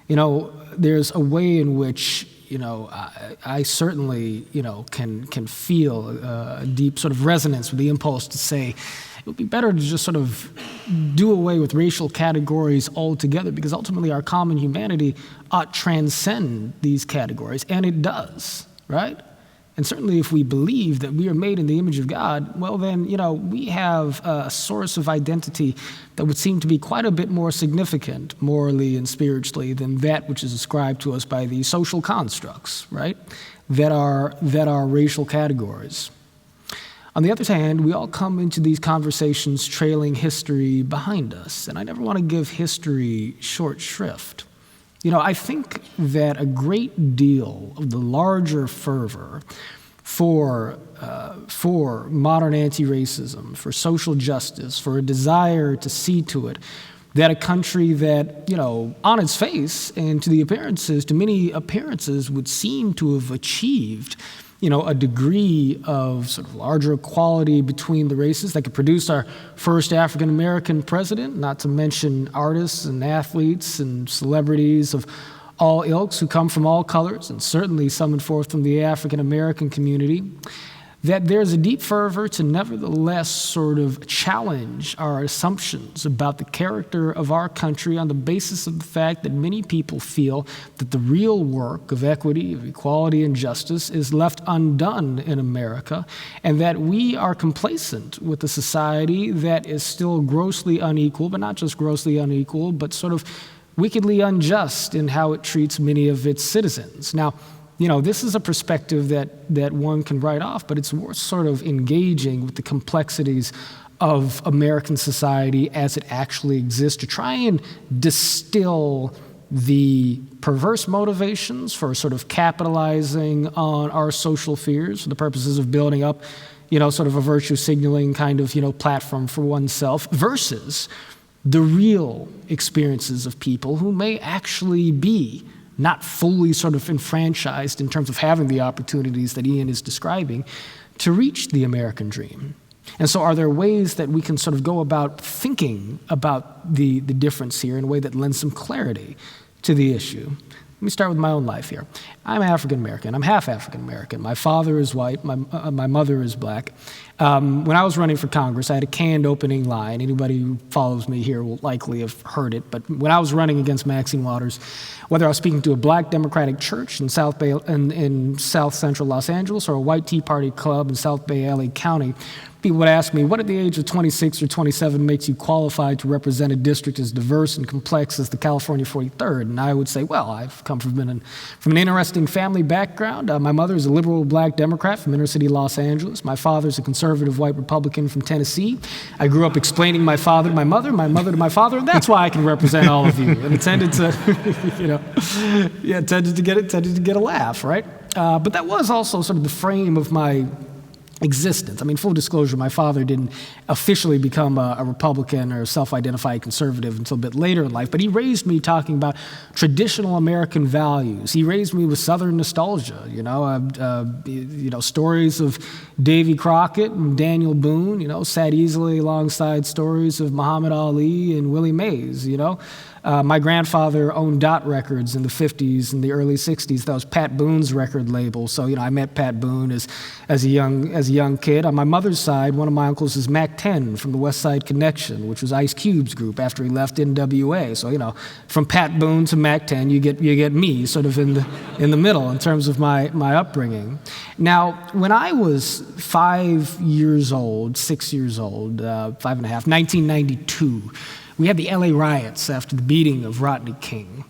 [SPEAKER 6] There's a way in which, I certainly, can feel a deep sort of resonance with the impulse to say, it would be better to just sort of do away with racial categories altogether, because ultimately our common humanity ought to transcend these categories, and it does, right? And certainly if we believe that we are made in the image of God, well then, we have a source of identity that would seem to be quite a bit more significant morally and spiritually than that which is ascribed to us by these social constructs, right? That are racial categories. On the other hand, we all come into these conversations trailing history behind us, and I never want to give history short shrift. I think that a great deal of the larger fervor for modern anti-racism, for social justice, for a desire to see to it that a country that, on its face and to many appearances would seem to have achieved a degree of sort of larger equality between the races that could produce our first African-American president, not to mention artists and athletes and celebrities of all ilks who come from all colors, and certainly summoned forth from the African-American community, that there's a deep fervor to nevertheless sort of challenge our assumptions about the character of our country on the basis of the fact that many people feel that the real work of equity, of equality, and justice is left undone in America, and that we are complacent with a society that is still grossly unequal, but not just grossly unequal, but sort of wickedly unjust in how it treats many of its citizens. Now, this is a perspective that one can write off, but it's worth sort of engaging with the complexities of American society as it actually exists to try and distill the perverse motivations for sort of capitalizing on our social fears for the purposes of building up, sort of a virtue signaling kind of, platform for oneself versus the real experiences of people who may actually be not fully sort of enfranchised in terms of having the opportunities that Ian is describing to reach the American dream. And so are there ways that we can sort of go about thinking about the difference here in a way that lends some clarity to the issue? Let me start with my own life here. I'm African-American. I'm half African-American. My father is white. My mother is black. When I was running for Congress, I had a canned opening line. Anybody who follows me here will likely have heard it. But when I was running against Maxine Waters, whether I was speaking to a black Democratic church in South Central Los Angeles or a white Tea Party club in South Bay LA County, people would ask me, what at the age of 26 or 27 makes you qualified to represent a district as diverse and complex as the California 43rd? And I would say, well, I've come from an interesting family background. My mother is a liberal black Democrat from inner city Los Angeles. My father is a conservative white Republican from Tennessee. I grew up explaining my father to my mother to my father, and that's why I can represent all of you. And it tended to, tended to get a laugh, right? But that was also sort of the frame of my existence. I mean, full disclosure, my father didn't officially become a Republican or self-identified conservative until a bit later in life, but he raised me talking about traditional American values. He raised me with Southern nostalgia, stories of Davy Crockett and Daniel Boone, sat easily alongside stories of Muhammad Ali and Willie Mays, My grandfather owned Dot Records in the 50s and the early 60s. That was Pat Boone's record label. So, I met Pat Boone as a young kid. On my mother's side, one of my uncles is Mac 10 from the West Side Connection, which was Ice Cube's group after he left NWA. So, from Pat Boone to Mac 10, you get me sort of in the middle in terms of my upbringing. Now, when I was 6 years old, 5.5, 1992, we had the LA riots after the beating of Rodney King.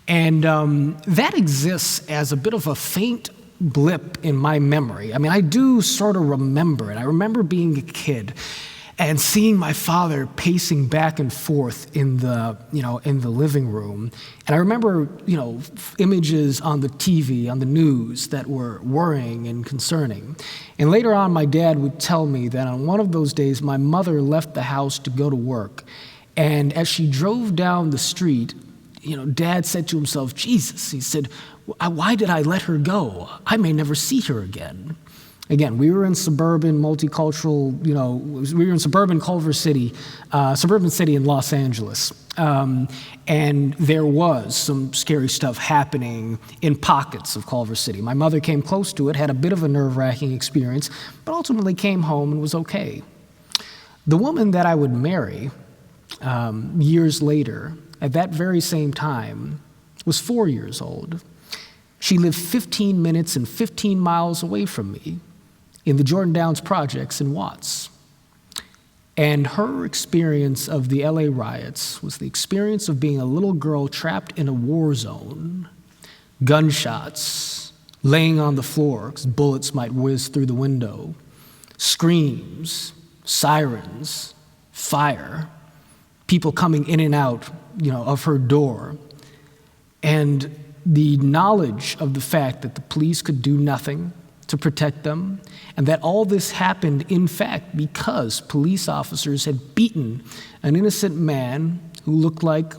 [SPEAKER 6] And that exists as a bit of a faint blip in my memory. I mean, I do sort of remember it. I remember being a kid and seeing my father pacing back and forth in the living room. And I remember, images on the TV, on the news that were worrying and concerning. And later on, my dad would tell me that on one of those days, my mother left the house to go to work. And as she drove down the street, Dad said to himself, Jesus, he said, why did I let her go? I may never see her again. Again, we were in suburban, multicultural, we were in suburban Culver City, suburban city in Los Angeles. And there was some scary stuff happening in pockets of Culver City. My mother came close to it, had a bit of a nerve-wracking experience, but ultimately came home and was okay. The woman that I would marry, years later, at that very same time, was 4 years old. She lived 15 minutes and 15 miles away from me in the Jordan Downs projects in Watts. And her experience of the LA riots was the experience of being a little girl trapped in a war zone, gunshots, laying on the floor because bullets might whiz through the window, screams, sirens, fire, people coming in and out, of her door, and the knowledge of the fact that the police could do nothing to protect them, and that all this happened, in fact, because police officers had beaten an innocent man who looked like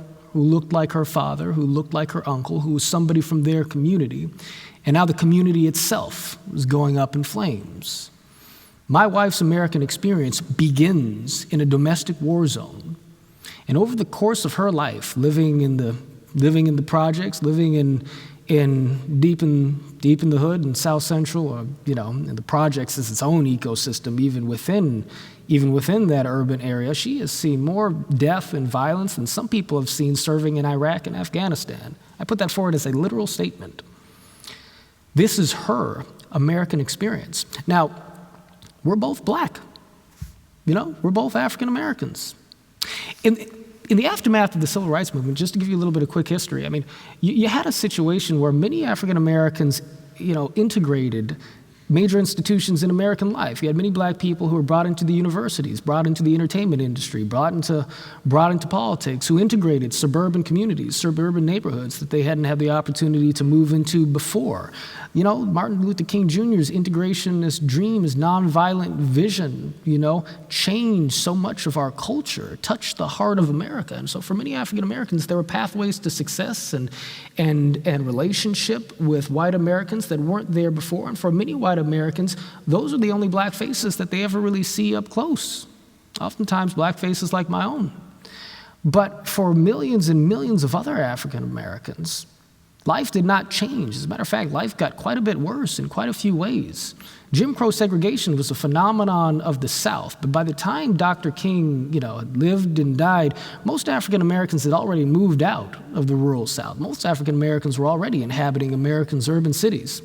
[SPEAKER 6] her father, who looked like her uncle, who was somebody from their community, and now the community itself was going up in flames. My wife's American experience begins in a domestic war zone, and over the course of her life, living in the projects, living in deep in the hood in South Central, and the projects is its own ecosystem. Even within that urban area, she has seen more death and violence than some people have seen serving in Iraq and Afghanistan. I put that forward as a literal statement. This is her American experience. Now, we're both black. We're both African Americans. In the aftermath of the Civil Rights Movement, just to give you a little bit of quick history, you had a situation where many African Americans, integrated major institutions in American life. You had many black people who were brought into the universities, brought into the entertainment industry, brought into politics, who integrated suburban communities, suburban neighborhoods that they hadn't had the opportunity to move into before. Martin Luther King Jr.'s integrationist dream, his nonviolent vision, changed so much of our culture, touched the heart of America. And so for many African Americans, there were pathways to success and relationship with white Americans that weren't there before. And for many white Americans, those are the only black faces that they ever really see up close. Oftentimes black faces like my own. But for millions and millions of other African Americans, life did not change. As a matter of fact, life got quite a bit worse in quite a few ways. Jim Crow segregation was a phenomenon of the South, but by the time Dr. King, lived and died, most African Americans had already moved out of the rural South. Most African Americans were already inhabiting America's urban cities.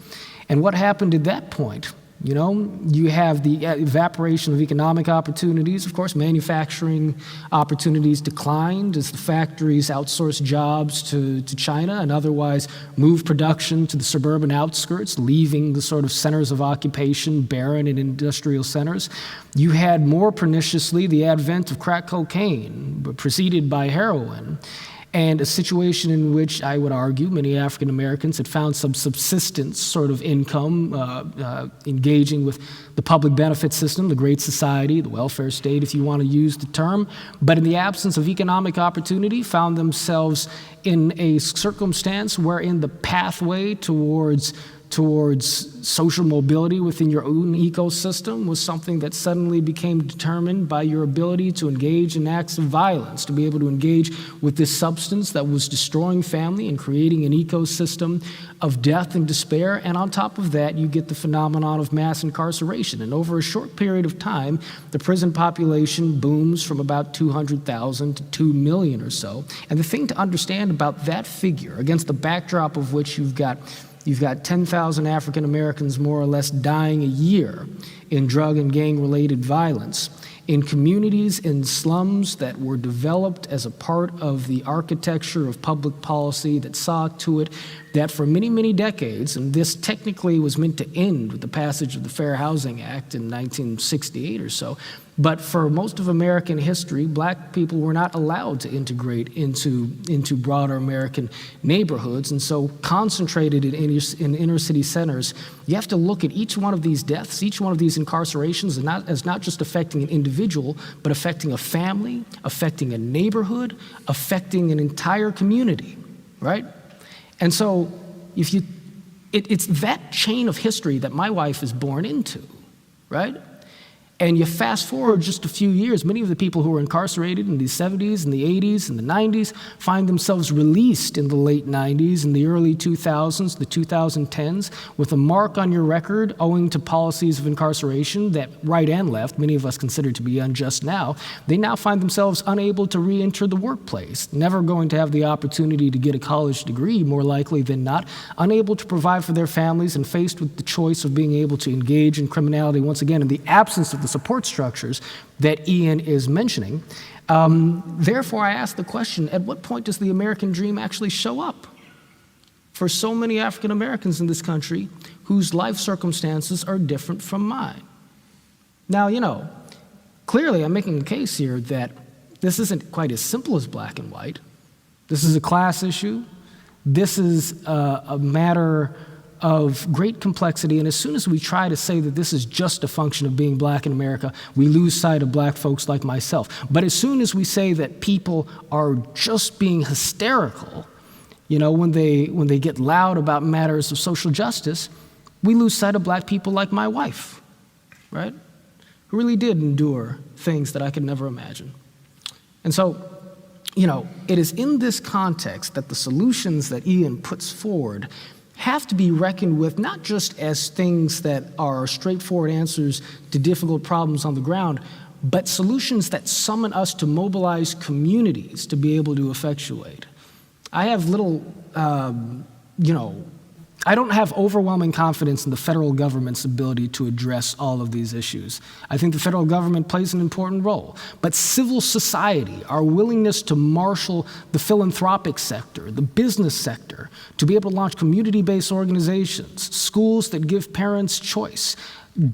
[SPEAKER 6] And what happened at that point? You have the evaporation of economic opportunities. Of course, manufacturing opportunities declined as the factories outsourced jobs to China and otherwise moved production to the suburban outskirts, leaving the sort of centers of occupation barren and industrial centers. You had more perniciously the advent of crack cocaine, preceded by heroin, and a situation in which I would argue many African Americans had found some subsistence sort of income, engaging with the public benefit system, the Great Society, the welfare state, if you want to use the term, but in the absence of economic opportunity, found themselves in a circumstance wherein the pathway towards social mobility within your own ecosystem was something that suddenly became determined by your ability to engage in acts of violence, to be able to engage with this substance that was destroying family and creating an ecosystem of death and despair. And on top of that, you get the phenomenon of mass incarceration. And over a short period of time, the prison population booms from about 200,000 to 2 million or so. And the thing to understand about that figure, against the backdrop of which you've got 10,000 African Americans more or less dying a year in drug and gang-related violence, in communities in slums that were developed as a part of the architecture of public policy that saw to it that for many, many decades, and this technically was meant to end with the passage of the Fair Housing Act in 1968 or so, but for most of American history, black people were not allowed to integrate into broader American neighborhoods, and so concentrated in inner city centers. You have to look at each one of these deaths, each one of these incarcerations, as not just affecting an individual, but affecting a family, affecting a neighborhood, affecting an entire community, right? And so it's that chain of history that my wife is born into, right? And you fast forward just a few years, many of the people who were incarcerated in the 70s and the 80s and the 90s find themselves released in the late 90s and the early 2000s, the 2010s, with a mark on your record owing to policies of incarceration that right and left, many of us consider to be unjust now. They now find themselves unable to re-enter the workplace, never going to have the opportunity to get a college degree, more likely than not, unable to provide for their families and faced with the choice of being able to engage in criminality once again in the absence of the support structures that Ian is mentioning. Therefore, I ask the question, at what point does the American dream actually show up for so many African Americans in this country whose life circumstances are different from mine? Now, clearly I'm making a case here that this isn't quite as simple as black and white. This is a class issue. This is a matter of great complexity, and as soon as we try to say that this is just a function of being black in America, we lose sight of black folks like myself. But as soon as we say that people are just being hysterical, when they get loud about matters of social justice, we lose sight of black people like my wife, right? Who really did endure things that I could never imagine. And so, it is in this context that the solutions that Ian puts forward have to be reckoned with not just as things that are straightforward answers to difficult problems on the ground, but solutions that summon us to mobilize communities to be able to effectuate. I have I don't have overwhelming confidence in the federal government's ability to address all of these issues. I think the federal government plays an important role, but civil society, our willingness to marshal the philanthropic sector, the business sector, to be able to launch community-based organizations, schools that give parents choice,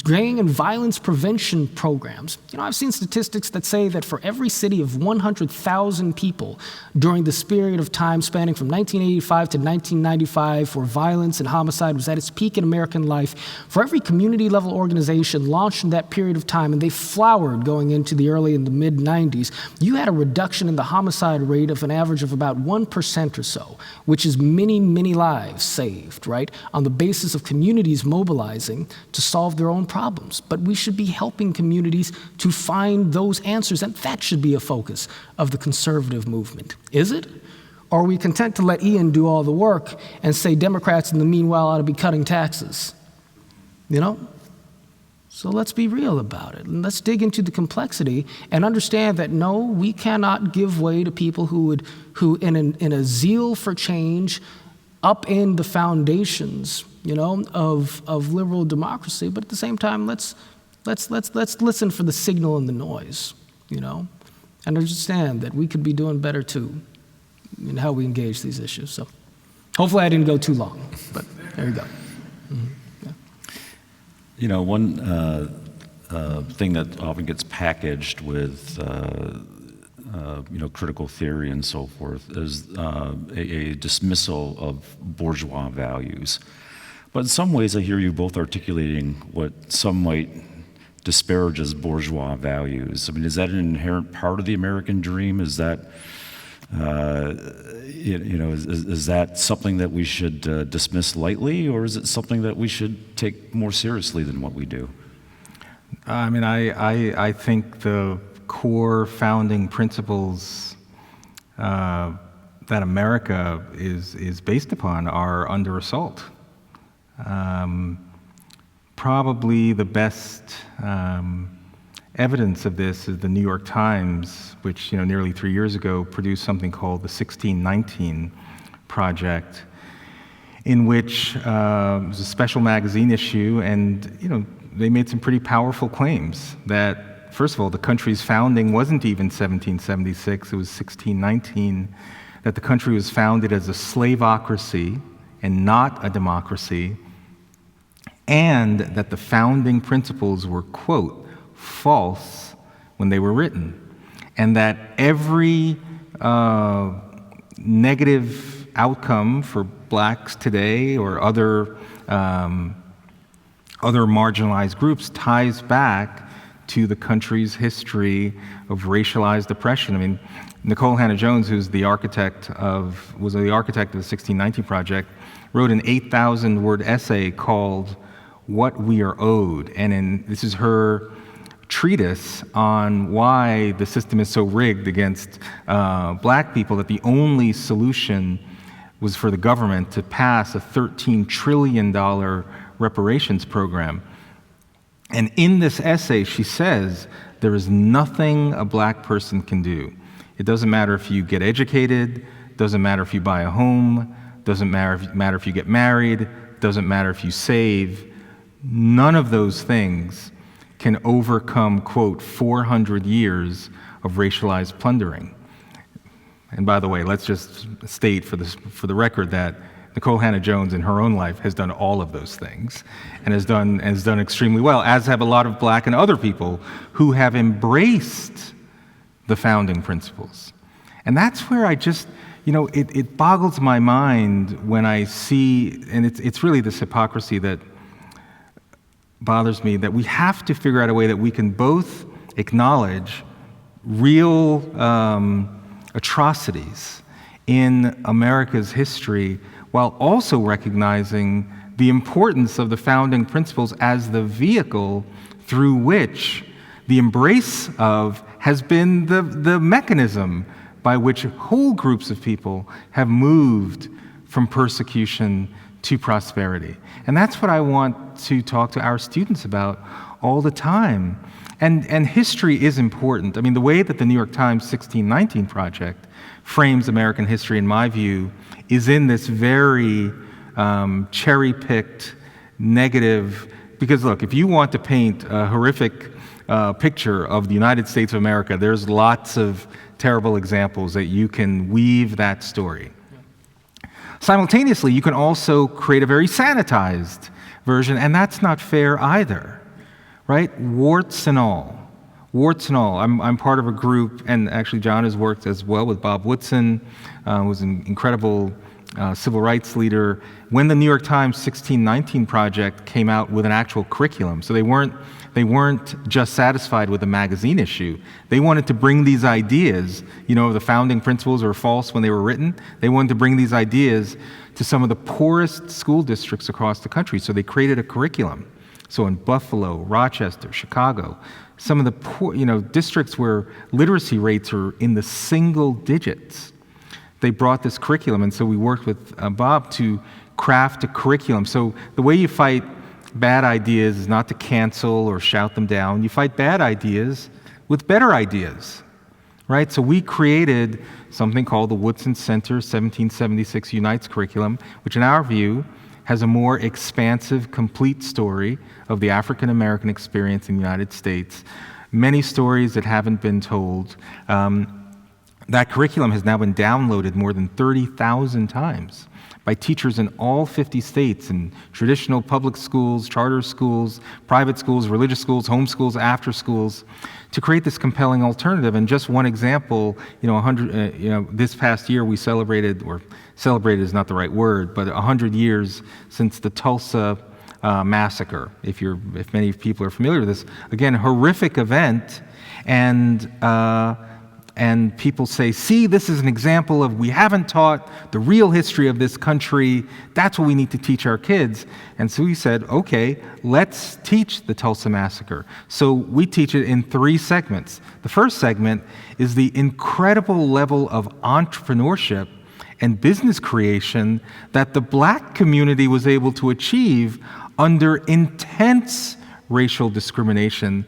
[SPEAKER 6] gang and violence prevention programs. I've seen statistics that say that for every city of 100,000 people during this period of time spanning from 1985 to 1995, where violence and homicide was at its peak in American life, for every community-level organization launched in that period of time, and they flowered going into the early and the mid-90s, you had a reduction in the homicide rate of an average of about 1% or so, which is many, many lives saved, right, on the basis of communities mobilizing to solve their own problems. But we should be helping communities to find those answers, and that should be a focus of the conservative movement. Is it? Or are we content to let Ian do all the work and say Democrats in the meanwhile ought to be cutting taxes? So let's be real about it, and let's dig into the complexity and understand that no, we cannot give way to people who in a zeal for change upend the foundations of liberal democracy, but at the same time, let's listen for the signal and the noise, and understand that we could be doing better too in how we engage these issues. So, hopefully, I didn't go too long, but there you go. Yeah.
[SPEAKER 4] One thing that often gets packaged with critical theory and so forth is a dismissal of bourgeois values. But in some ways, I hear you both articulating what some might disparage as bourgeois values. I mean, is that an inherent part of the American dream? Is that, is that something that we should dismiss lightly, or is it something that we should take more seriously than what we do?
[SPEAKER 5] I think the core founding principles that America is based upon are under assault. Probably the best evidence of this is the New York Times, which nearly 3 years ago produced something called the 1619 Project, in which it was a special magazine issue, and they made some pretty powerful claims that, first of all, the country's founding wasn't even 1776, it was 1619, that the country was founded as a slaveocracy and not a democracy, and that the founding principles were, quote, false when they were written, and that every negative outcome for blacks today or other marginalized groups ties back to the country's history of racialized oppression. I mean, Nicole Hannah-Jones, who's the architect of the 1619 Project, wrote an 8,000-word essay called "What We Are Owed," and this is her treatise on why the system is so rigged against black people that the only solution was for the government to pass a $13 trillion reparations program. And in this essay, she says, there is nothing a black person can do. It doesn't matter if you get educated, doesn't matter if you buy a home, doesn't matter if you get married, doesn't matter if you save. None of those things can overcome, quote, 400 years of racialized plundering. And by the way, let's just state for the record that Nikole Hannah-Jones in her own life has done all of those things and has done extremely well, as have a lot of black and other people who have embraced the founding principles. And that's where I just, it boggles my mind when I see, and it's really this hypocrisy that bothers me, that we have to figure out a way that we can both acknowledge real atrocities in America's history while also recognizing the importance of the founding principles as the vehicle through which the embrace of has been the mechanism by which whole groups of people have moved from persecution to prosperity. And that's what I want to talk to our students about all the time. And history is important. I mean, the way that the New York Times 1619 Project frames American history, in my view, is in this very cherry-picked, negative, because look, if you want to paint a horrific picture of the United States of America, there's lots of terrible examples that you can weave that story. Simultaneously, you can also create a very sanitized version, and that's not fair either, right? Warts and all. Warts and all. I'm part of a group, and actually John has worked as well with Bob Woodson, who's an incredible civil rights leader. When the New York Times 1619 Project came out with an actual curriculum, so they weren't just satisfied with a magazine issue. They wanted to bring these ideas, the founding principles were false when they were written. They wanted to bring these ideas to some of the poorest school districts across the country, so they created a curriculum. So in Buffalo, Rochester, Chicago, some of the poor, districts where literacy rates are in the single digits, they brought this curriculum, and so we worked with Bob to craft a curriculum. So the way you fight bad ideas is not to cancel or shout them down. You fight bad ideas with better ideas, right? So we created something called the Woodson Center 1776 Unites curriculum, which in our view has a more expansive, complete story of the African American experience in the United States. Many stories that haven't been told. That curriculum has now been downloaded more than 30,000 times by teachers in all 50 states, in traditional public schools, charter schools, private schools, religious schools, home schools, after schools, to create this compelling alternative. And just one example, this past year we celebrated is not the right word, but 100 years since the Tulsa massacre. If many people are familiar with this, again, horrific event, and people say, see, this is an example of we haven't taught the real history of this country. That's what we need to teach our kids. And so we said, okay, let's teach the Tulsa Massacre. So we teach it in 3 segments. The first segment is the incredible level of entrepreneurship and business creation that the black community was able to achieve under intense racial discrimination.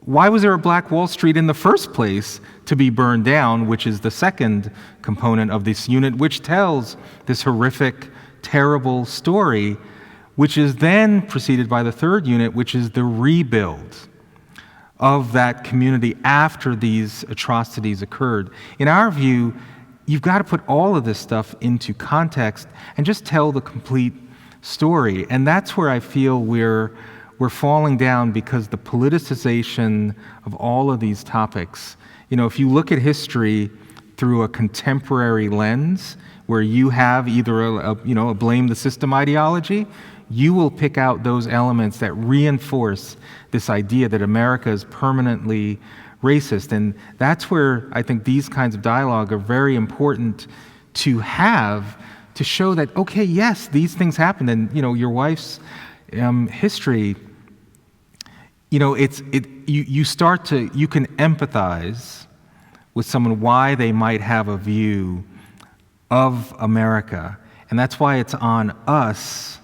[SPEAKER 5] Why was there a Black Wall Street in the first place to be burned down, which is the second component of this unit, which tells this horrific, terrible story, which is then preceded by the third unit, which is the rebuild of that community after these atrocities occurred. In our view, you've got to put all of this stuff into context and just tell the complete story. And that's where I feel we're falling down, because the politicization of all of these topics, if you look at history through a contemporary lens where you have either a blame the system ideology, you will pick out those elements that reinforce this idea that America is permanently racist. And that's where I think these kinds of dialogue are very important to have, to show that, okay, yes, these things happened. And, your wife's history, you can empathize with someone why they might have a view of America, and that's why it's on us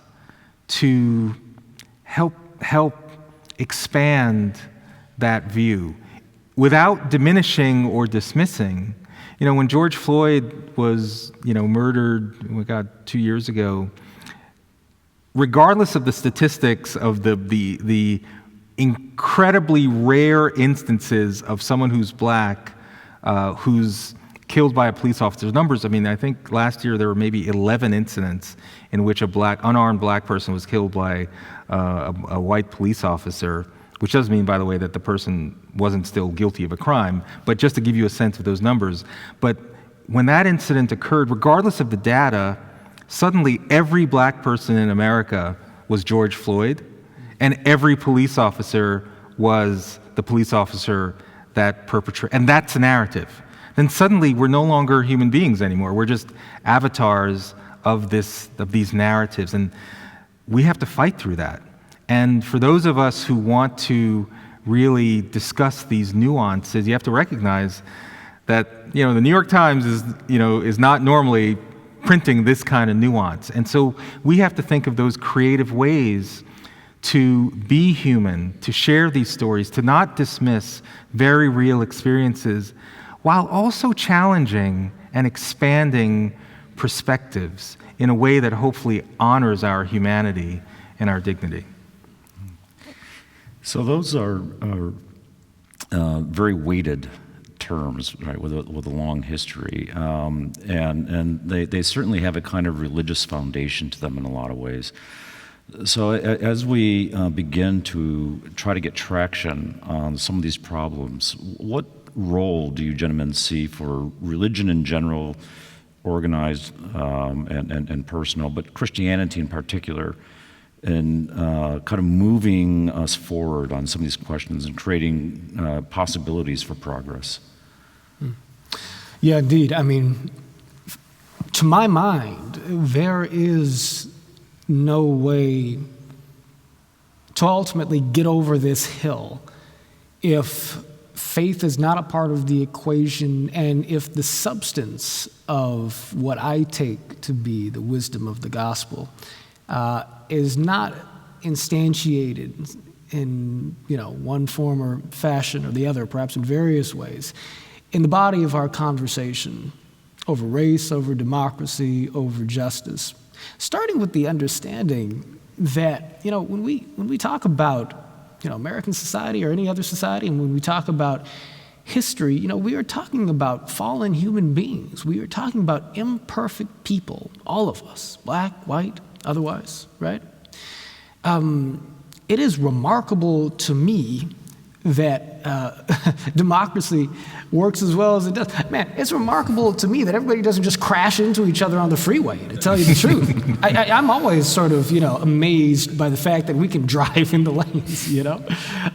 [SPEAKER 5] to help expand that view without diminishing or dismissing. When George Floyd was, murdered, 2 years ago, regardless of the statistics of the incredibly rare instances of someone who's black, who's killed by a police officer's numbers. I think last year there were maybe 11 incidents in which unarmed black person was killed by a white police officer, which doesn't mean, by the way, that the person wasn't still guilty of a crime, but just to give you a sense of those numbers. But when that incident occurred, regardless of the data, suddenly every black person in America was George Floyd, and every police officer was the police officer that perpetrated, and that's a narrative. Then suddenly we're no longer human beings anymore. We're just avatars of these narratives, and we have to fight through that. And for those of us who want to really discuss these nuances, you have to recognize that the New York Times is not normally printing this kind of nuance, and so we have to think of those creative ways to be human, to share these stories, to not dismiss very real experiences, while also challenging and expanding perspectives in a way that hopefully honors our humanity and our dignity.
[SPEAKER 4] So those are very weighted terms, right, with a long history, and they certainly have a kind of religious foundation to them in a lot of ways. So as we begin to try to get traction on some of these problems, what role do you gentlemen see for religion in general, organized and personal, but Christianity in particular, in kind of moving us forward on some of these questions and creating possibilities for progress?
[SPEAKER 6] Yeah, indeed. To my mind, there is no way to ultimately get over this hill if faith is not a part of the equation, and if the substance of what I take to be the wisdom of the gospel is not instantiated in one form or fashion or the other, perhaps in various ways, in the body of our conversation over race, over democracy, over justice. Starting with the understanding that, when we talk about, American society or any other society, and when we talk about history, we are talking about fallen human beings. We are talking about imperfect people, all of us, black, white, otherwise, right? It is remarkable to me that democracy works as well as it does. Man, it's remarkable to me that everybody doesn't just crash into each other on the freeway, to tell you the truth. I'm always sort of, amazed by the fact that we can drive in the lanes,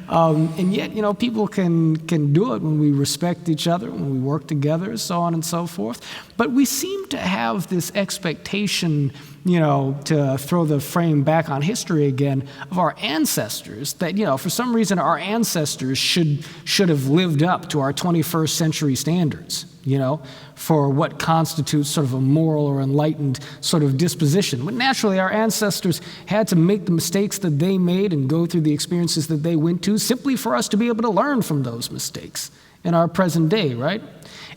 [SPEAKER 6] and yet, people can do it when we respect each other, when we work together, so on and so forth. But we seem to have this expectation, to throw the frame back on history again, of our ancestors, that, for some reason our ancestors should have lived up to our 21st century standards, for what constitutes sort of a moral or enlightened sort of disposition. But naturally, our ancestors had to make the mistakes that they made and go through the experiences that they went to simply for us to be able to learn from those mistakes in our present day, right?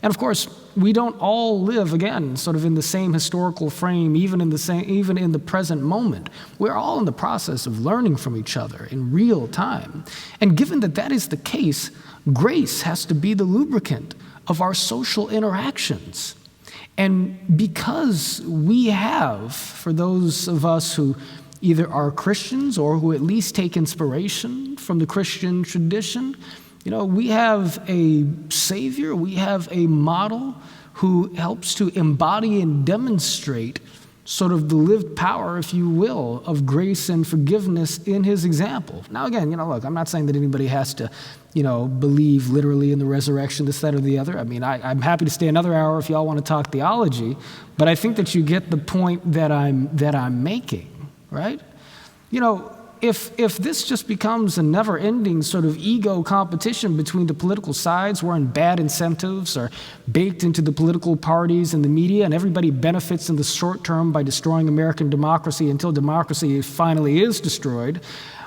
[SPEAKER 6] And of course, we don't all live, again, sort of in the same historical frame, even in the present moment. We're all in the process of learning from each other in real time. And given that that is the case, grace has to be the lubricant of our social interactions. And because we have, for those of us who either are Christians or who at least take inspiration from the Christian tradition, we have a Savior, we have a model who helps to embody and demonstrate sort of the lived power, if you will, of grace and forgiveness in his example. Now again, look, I'm not saying that anybody has to, believe literally in the resurrection, this, that, or the other. I'm happy to stay another hour if y'all want to talk theology, but I think that you get the point that I'm making, right? if this just becomes a never-ending sort of ego competition between the political sides, wherein bad incentives are baked into the political parties and the media, and everybody benefits in the short term by destroying American democracy until democracy finally is destroyed,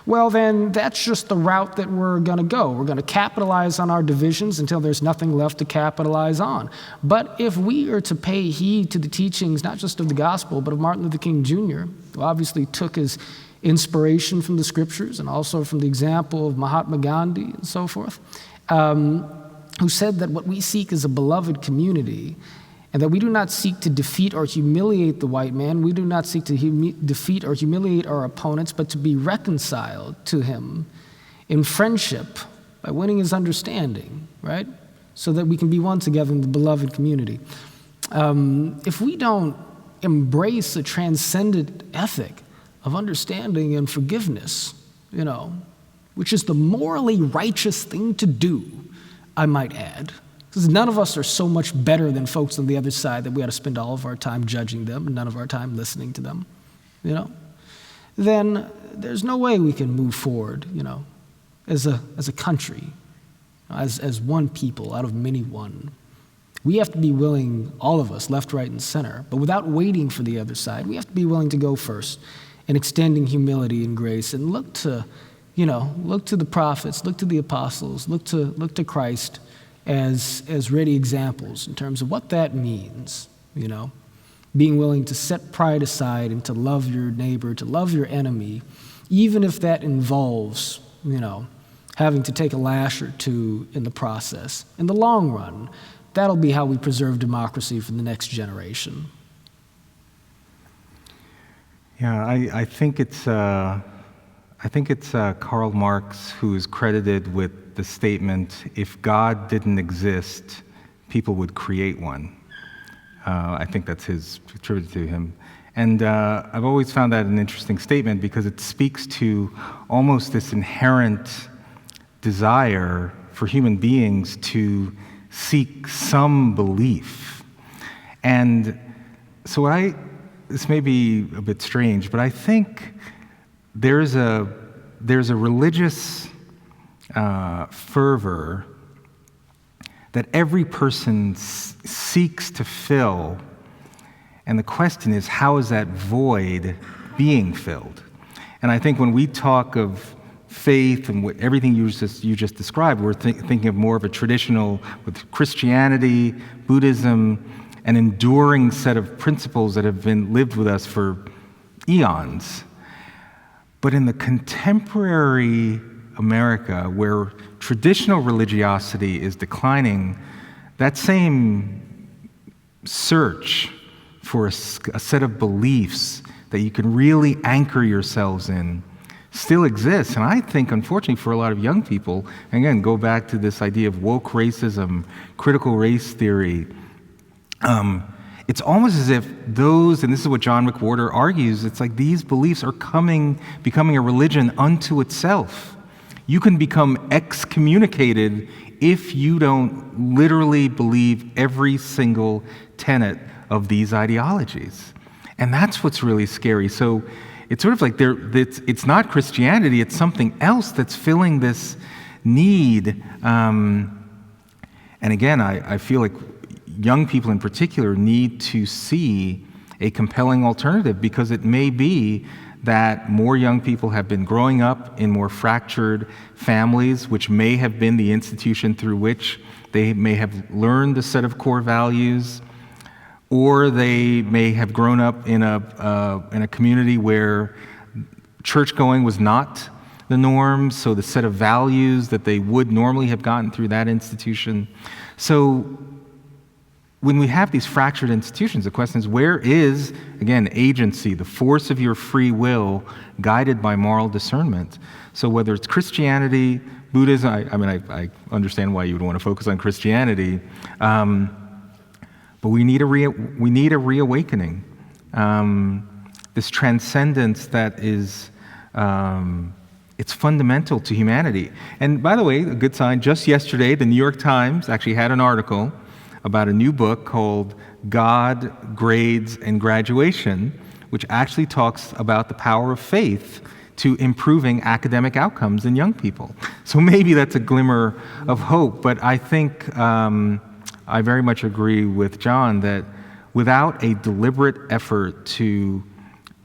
[SPEAKER 6] well, then that's just the route that we're going to go. We're going to capitalize on our divisions until there's nothing left to capitalize on. But if we are to pay heed to the teachings, not just of the gospel, but of Martin Luther King Jr., who obviously took his inspiration from the scriptures and also from the example of Mahatma Gandhi and so forth, who said that what we seek is a beloved community, and that we do not seek to defeat or humiliate the white man. We do not seek to defeat or humiliate our opponents, but to be reconciled to him in friendship by winning his understanding, right? So that we can be one together in the beloved community. If we don't embrace a transcendent ethic of understanding and forgiveness, which is the morally righteous thing to do, I might add, because none of us are so much better than folks on the other side that we ought to spend all of our time judging them and none of our time listening to them, then there's no way we can move forward, as a country, as one people out of many one. We have to be willing, all of us, left, right, and center, but without waiting for the other side, we have to be willing to go first and extending humility and grace and look to the prophets, look to the apostles, look to Christ as ready examples in terms of what that means, being willing to set pride aside and to love your neighbor, to love your enemy, even if that involves, having to take a lash or two in the process. In the long run, that'll be how we preserve democracy for the next generation.
[SPEAKER 5] Yeah, I think it's Karl Marx who is credited with the statement, if God didn't exist, people would create one. I think that's attributed to him. And I've always found that an interesting statement because it speaks to almost this inherent desire for human beings to seek some belief. And so this may be a bit strange, but I think there's a religious fervor that every person seeks to fill, and the question is, how is that void being filled? And I think when we talk of faith and everything you just described, we're thinking of more of a traditional, with Christianity, Buddhism, an enduring set of principles that have been lived with us for eons. But in the contemporary America, where traditional religiosity is declining, that same search for a set of beliefs that you can really anchor yourselves in still exists. And I think, unfortunately, for a lot of young people, again, go back to this idea of woke racism, critical race theory, it's almost as if those, and this is what John McWhorter argues, it's like these beliefs are becoming a religion unto itself. You can become excommunicated if you don't literally believe every single tenet of these ideologies. And that's what's really scary. So it's sort of like it's not Christianity, it's something else that's filling this need. And again, I feel like young people in particular need to see a compelling alternative, because it may be that more young people have been growing up in more fractured families, which may have been the institution through which they may have learned a set of core values, or they may have grown up in a community where church going was not the norm, so the set of values that they would normally have gotten through that institution. So when we have these fractured institutions, the question is, where is, again, agency, the force of your free will, guided by moral discernment? So whether it's Christianity, Buddhism, I understand why you would want to focus on Christianity, but we need a reawakening. This transcendence that is, it's fundamental to humanity. And by the way, a good sign, just yesterday, the New York Times actually had an article about a new book called God, Grades, and Graduation, which actually talks about the power of faith to improving academic outcomes in young people. So maybe that's a glimmer of hope, but I think I very much agree with John that without a deliberate effort to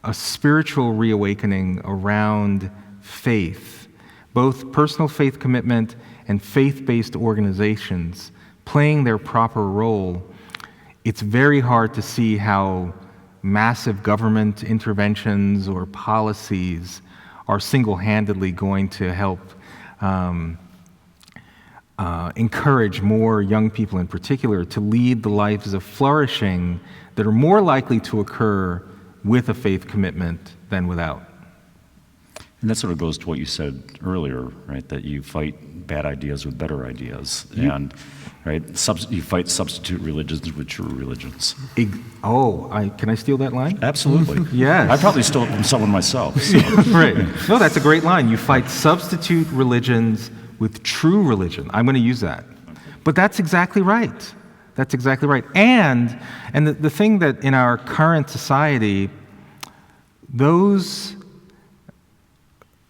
[SPEAKER 5] a spiritual reawakening around faith, both personal faith commitment and faith-based organizations playing their proper role, it's very hard to see how massive government interventions or policies are single-handedly going to help encourage more young people in particular to lead the lives of flourishing that are more likely to occur with a faith commitment than without.
[SPEAKER 4] And that sort of goes to what you said earlier, right? That you fight bad ideas with better ideas, and right, you fight substitute religions with true religions.
[SPEAKER 5] Can I steal that line? Absolutely. Yes.
[SPEAKER 4] I probably stole it from someone myself. So.
[SPEAKER 5] Right. No, that's a great line. You fight substitute religions with true religion. I'm going to use that. But that's exactly right. That's exactly right. And the thing that in our current society,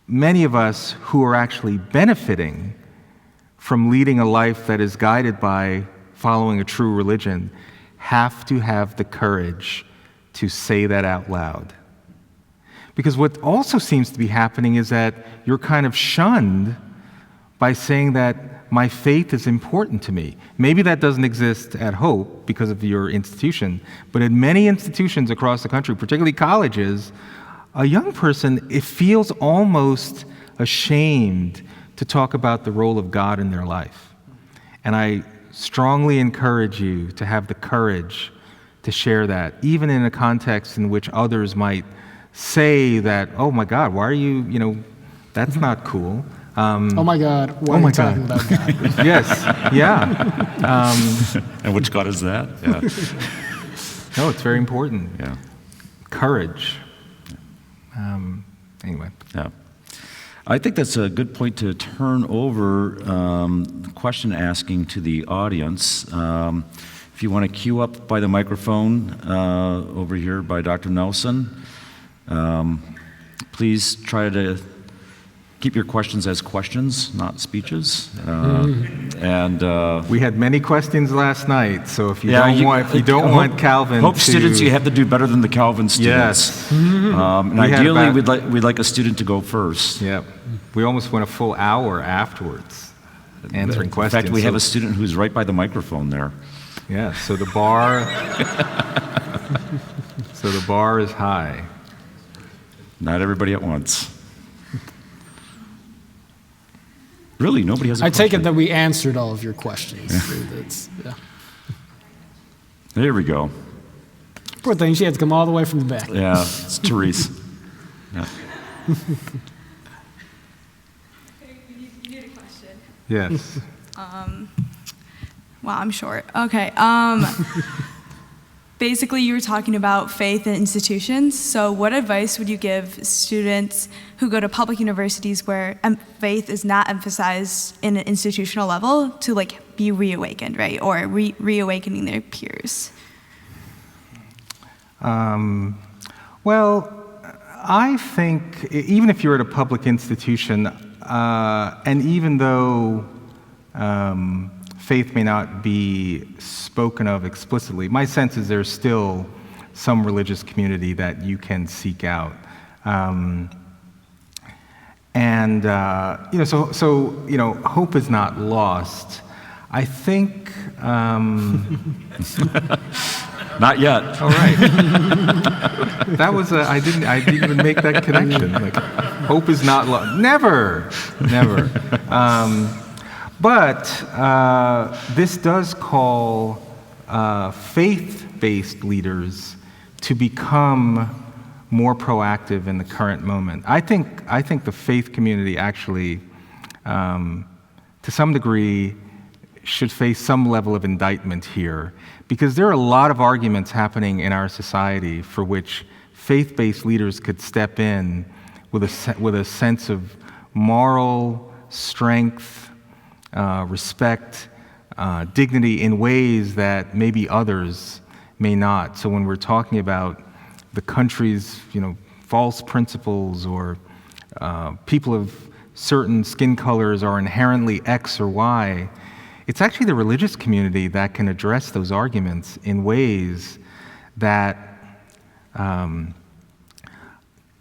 [SPEAKER 5] many of us who are actually benefiting from leading a life that is guided by following a true religion have to have the courage to say that out loud. Because what also seems to be happening is that you're kind of shunned by saying that my faith is important to me. Maybe that doesn't exist at Hope because of your institution, but in many institutions across the country, particularly colleges, a young person, it feels almost ashamed to talk about the role of God in their life. And I strongly encourage you to have the courage to share that, even in a context in which others might say that, oh my God, why are you, that's not cool.
[SPEAKER 6] Oh my God, why are you talking about God?
[SPEAKER 5] Yes, yeah.
[SPEAKER 4] And which God is that? Yeah.
[SPEAKER 5] No, it's very important.
[SPEAKER 4] Yeah.
[SPEAKER 5] Courage. Anyway.
[SPEAKER 4] Yeah. I think that's a good point to turn over the question asking to the audience. If you want to queue up by the microphone over here by Dr. Nelson, please try to keep your questions as questions, not speeches. And
[SPEAKER 5] we had many questions last night, so if you don't want Calvin,
[SPEAKER 4] Hope students, you have to do better than the Calvin students.
[SPEAKER 5] Yes.
[SPEAKER 4] And ideally, we'd like a student to go first.
[SPEAKER 5] Yeah. We almost went a full hour afterwards answering questions.
[SPEAKER 4] In fact, we have a student who's right by the microphone there.
[SPEAKER 5] Yeah. So the bar is high.
[SPEAKER 4] Not everybody at once. Really, nobody has a question.
[SPEAKER 6] I take it that we answered all of your questions. Yeah.
[SPEAKER 4] There we go.
[SPEAKER 6] Poor thing, she had to come all the way from the back.
[SPEAKER 4] Yeah, it's Therese. Yeah.
[SPEAKER 7] You need a question.
[SPEAKER 5] Yes.
[SPEAKER 7] Wow, I'm short. Okay. Basically, you were talking about faith in institutions. So what advice would you give students who go to public universities where faith is not emphasized in an institutional level to be reawakened, right? Or reawakening their peers?
[SPEAKER 5] Well, I think even if you're at a public institution, and even though faith may not be spoken of explicitly, my sense is there's still some religious community that you can seek out. Hope is not lost. I think...
[SPEAKER 4] Not yet.
[SPEAKER 5] All right. That was I didn't even make that connection. Hope is not lost. Never. But this does call faith-based leaders to become more proactive in the current moment. I think the faith community actually, to some degree, should face some level of indictment here, because there are a lot of arguments happening in our society for which faith-based leaders could step in with a sense of moral strength, respect, dignity in ways that maybe others may not. So when we're talking about the country's, false principles or people of certain skin colors are inherently X or Y. It's actually the religious community that can address those arguments in ways that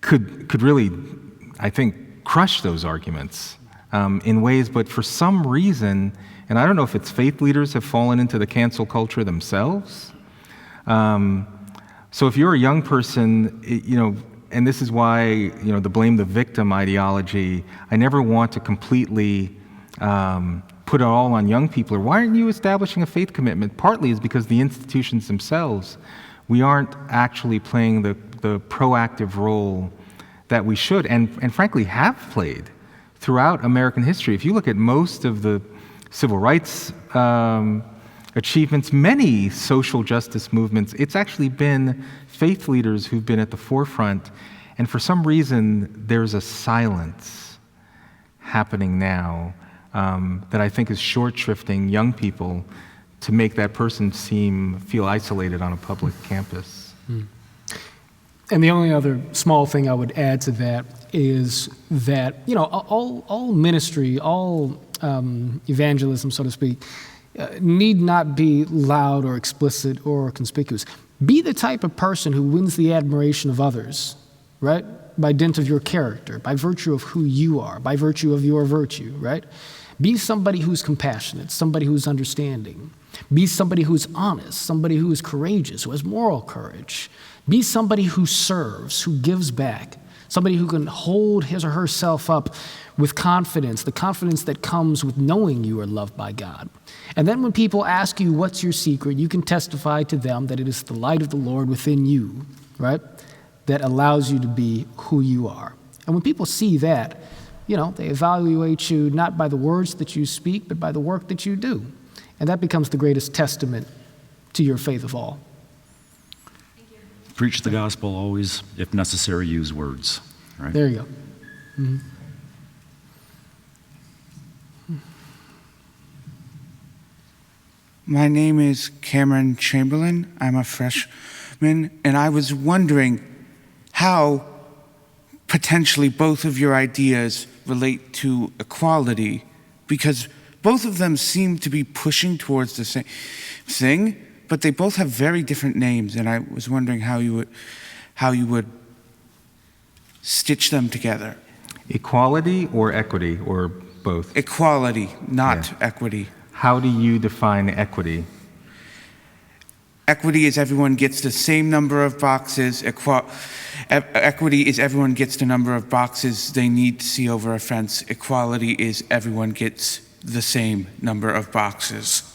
[SPEAKER 5] could really, I think, crush those arguments in ways, but for some reason, and I don't know if it's faith leaders have fallen into the cancel culture themselves. So if you're a young person, and this is why, the blame the victim ideology, I never want to completely put it all on young people, or why aren't you establishing a faith commitment? Partly is because the institutions themselves, we aren't actually playing the proactive role that we should, and frankly have played throughout American history. If you look at most of the civil rights achievements, many social justice movements, it's actually been faith leaders who've been at the forefront, and for some reason there's a silence happening now that I think is short-shrifting young people to make that person feel isolated on a public campus.
[SPEAKER 6] And the only other small thing I would add to that is that, all ministry, all evangelism, so to speak, need not be loud or explicit or conspicuous. Be the type of person who wins the admiration of others, right? By dint of your character, by virtue of who you are, by virtue of your virtue, right? Be somebody who's compassionate, somebody who's understanding. Be somebody who's honest, somebody who is courageous, who has moral courage. Be somebody who serves, who gives back, somebody who can hold his or herself up with confidence, the confidence that comes with knowing you are loved by God. And then when people ask you, what's your secret, you can testify to them that it is the light of the Lord within you, right, that allows you to be who you are. And when people see that, they evaluate you not by the words that you speak, but by the work that you do. And that becomes the greatest testament to your faith of all.
[SPEAKER 4] Preach the gospel always, if necessary, use words. Right?
[SPEAKER 6] There you go. Mm-hmm.
[SPEAKER 8] My name is Cameron Chamberlain. I'm a freshman, and I was wondering how potentially both of your ideas relate to equality, because both of them seem to be pushing towards the same thing, but they both have very different names, and I was wondering how you would stitch them together.
[SPEAKER 5] Equality or equity, or both?
[SPEAKER 8] Equality, not equity.
[SPEAKER 5] How do you define equity?
[SPEAKER 8] Equity is everyone gets the same number of boxes. Equity is everyone gets the number of boxes they need to see over a fence. Equality is everyone gets the same number of boxes.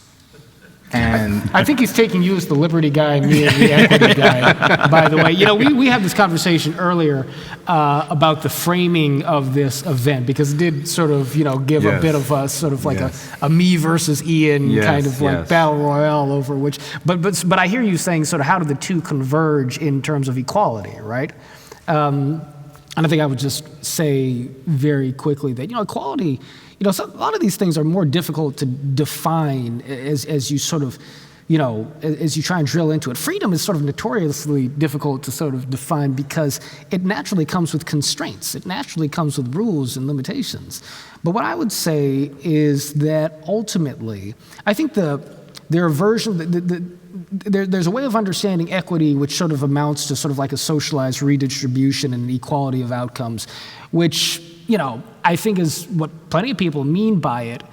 [SPEAKER 6] And I think he's taking you as the liberty guy, me as the equity guy, by the way. We had this conversation earlier about the framing of this event, because it did sort of, give a bit of a sort of like a me versus Ian kind of like battle royale over which, but I hear you saying sort of how do the two converge in terms of equality, right? And I think I would just say very quickly that, equality, a lot of these things are more difficult to define as you sort of, as you try and drill into it. Freedom is sort of notoriously difficult to sort of define because it naturally comes with constraints. It naturally comes with rules and limitations. But what I would say is that ultimately, I think there's a way of understanding equity which sort of amounts to sort of like a socialized redistribution and equality of outcomes, which, I think is what plenty of people mean by it.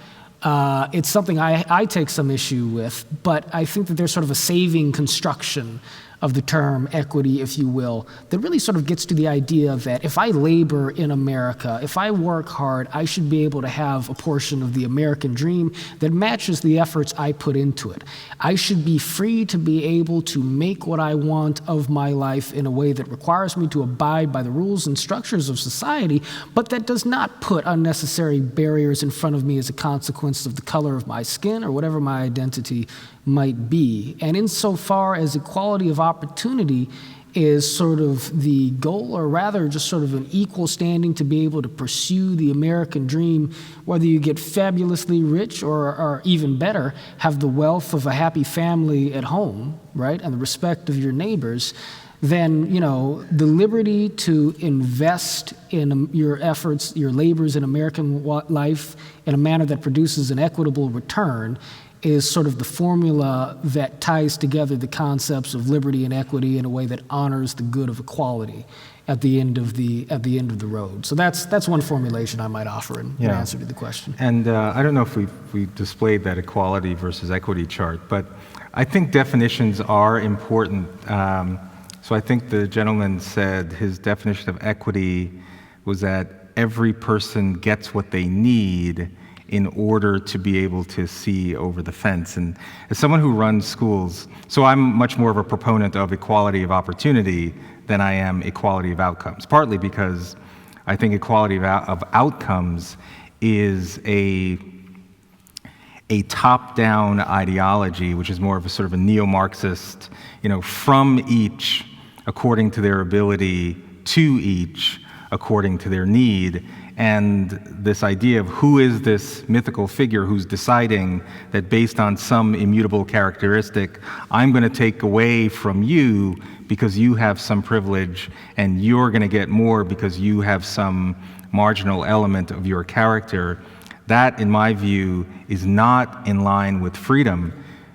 [SPEAKER 6] It's something I take some issue with, but I think that there's sort of a saving construction of the term equity, if you will, that really sort of gets to the idea that if I labor in America, if I work hard, I should be able to have a portion of the American dream that matches the efforts I put into it. I should be free to be able to make what I want of my life in a way that requires me to abide by the rules and structures of society, but that does not put unnecessary barriers in front of me as a consequence of the color of my skin or whatever my identity might be. And insofar as equality of opportunity is sort of the goal, or rather just sort of an equal standing to be able to pursue the American dream, whether you get fabulously rich or even better, have the wealth of a happy family at home, right, and the respect of your neighbors, then, the liberty to invest in your efforts, your labors in American life in a manner that produces an equitable return is sort of the formula that ties together the concepts of liberty and equity in a way that honors the good of equality at the end of the road. So that's one formulation I might offer in answer to the question.
[SPEAKER 5] And I don't know if we displayed that equality versus equity chart, but I think definitions are important. So I think the gentleman said his definition of equity was that every person gets what they need in order to be able to see over the fence. And as someone who runs schools, so I'm much more of a proponent of equality of opportunity than I am equality of outcomes, partly because I think equality of outcomes is a top-down ideology, which is more of a sort of a neo-Marxist, from each according to their ability, to each according to their need. And this idea of who is this mythical figure who's deciding that based on some immutable characteristic, I'm going to take away from you because you have some privilege, and you're going to get more because you have some marginal element of your character. That, in my view, is not in line with freedom.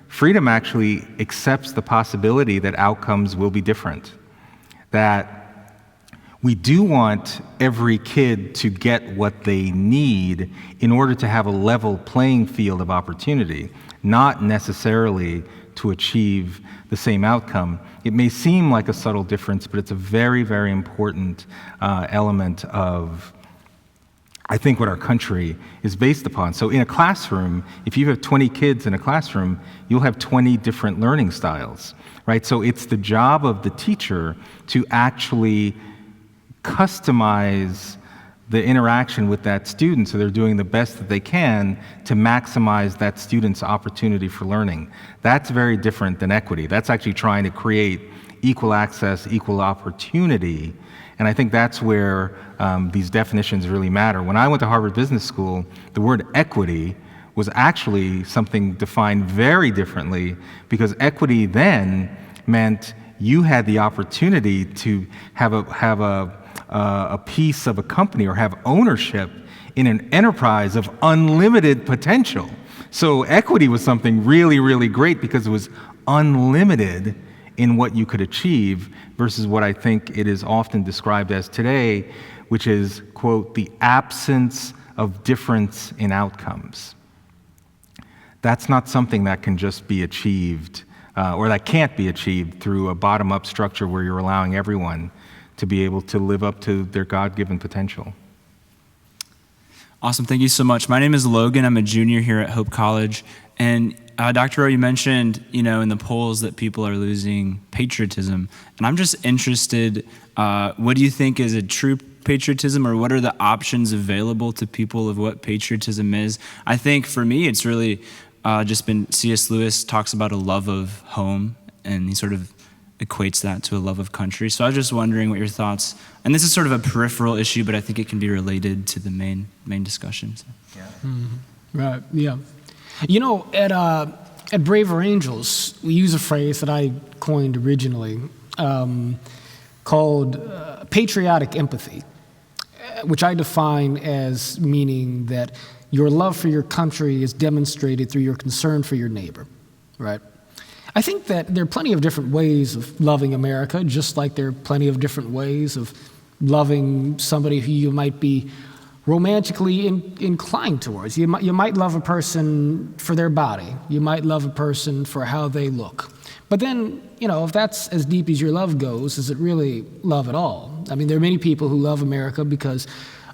[SPEAKER 5] Freedom actually accepts the possibility that outcomes will be different, that we do want every kid to get what they need in order to have a level playing field of opportunity, not necessarily to achieve the same outcome. It may seem like a subtle difference, but it's a very, very important element of, I think, what our country is based upon. So in a classroom, if you have 20 kids in a classroom, you'll have 20 different learning styles, right? So it's the job of the teacher to actually customize the interaction with that student so they're doing the best that they can to maximize that student's opportunity for learning. That's very different than equity. That's actually trying to create equal access, equal opportunity. And I think that's where these definitions really matter. When I went to Harvard Business School, the word equity was actually something defined very differently, because equity then meant you had the opportunity to have a piece of a company or have ownership in an enterprise of unlimited potential. So equity was something really, really great because it was unlimited in what you could achieve, versus what I think it is often described as today, which is, quote, the absence of difference in outcomes. That's not something that can just be achieved, or that can't be achieved through a bottom-up structure where you're allowing everyone to be able to live up to their God-given potential.
[SPEAKER 9] Awesome, thank you so much. My name is Logan. I'm a junior here at Hope College. And Dr. Rowe, you mentioned, in the polls that people are losing patriotism. And I'm just interested, what do you think is a true patriotism, or what are the options available to people of what patriotism is? I think for me, it's really just been, C.S. Lewis talks about a love of home, and he sort of equates that to a love of country. So I was just wondering what your thoughts, and this is sort of a peripheral issue, but I think it can be related to the main discussion. So.
[SPEAKER 6] Yeah. Mm-hmm. Right, yeah. At Braver Angels, we use a phrase that I coined originally called patriotic empathy, which I define as meaning that your love for your country is demonstrated through your concern for your neighbor, right? I think that there are plenty of different ways of loving America, just like there are plenty of different ways of loving somebody who you might be romantically inclined towards. You might love a person for their body. You might love a person for how they look. But then, if that's as deep as your love goes, is it really love at all? I mean, there are many people who love America because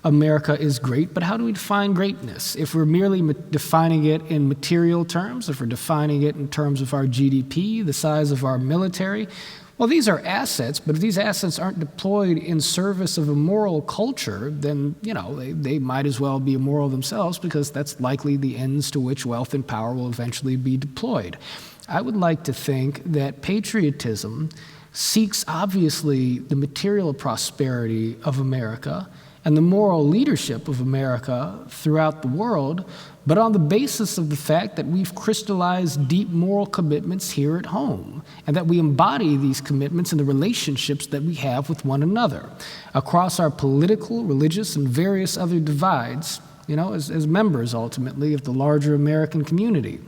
[SPEAKER 6] America is great, but how do we define greatness? If we're merely defining it in material terms, if we're defining it in terms of our GDP, the size of our military, well, these are assets, but if these assets aren't deployed in service of a moral culture, then, they might as well be immoral themselves, because that's likely the ends to which wealth and power will eventually be deployed. I would like to think that patriotism seeks, obviously, the material prosperity of America, and the moral leadership of America throughout the world, but on the basis of the fact that we've crystallized deep moral commitments here at home, and that we embody these commitments in the relationships that we have with one another across our political, religious, and various other divides, as members ultimately of the larger American community.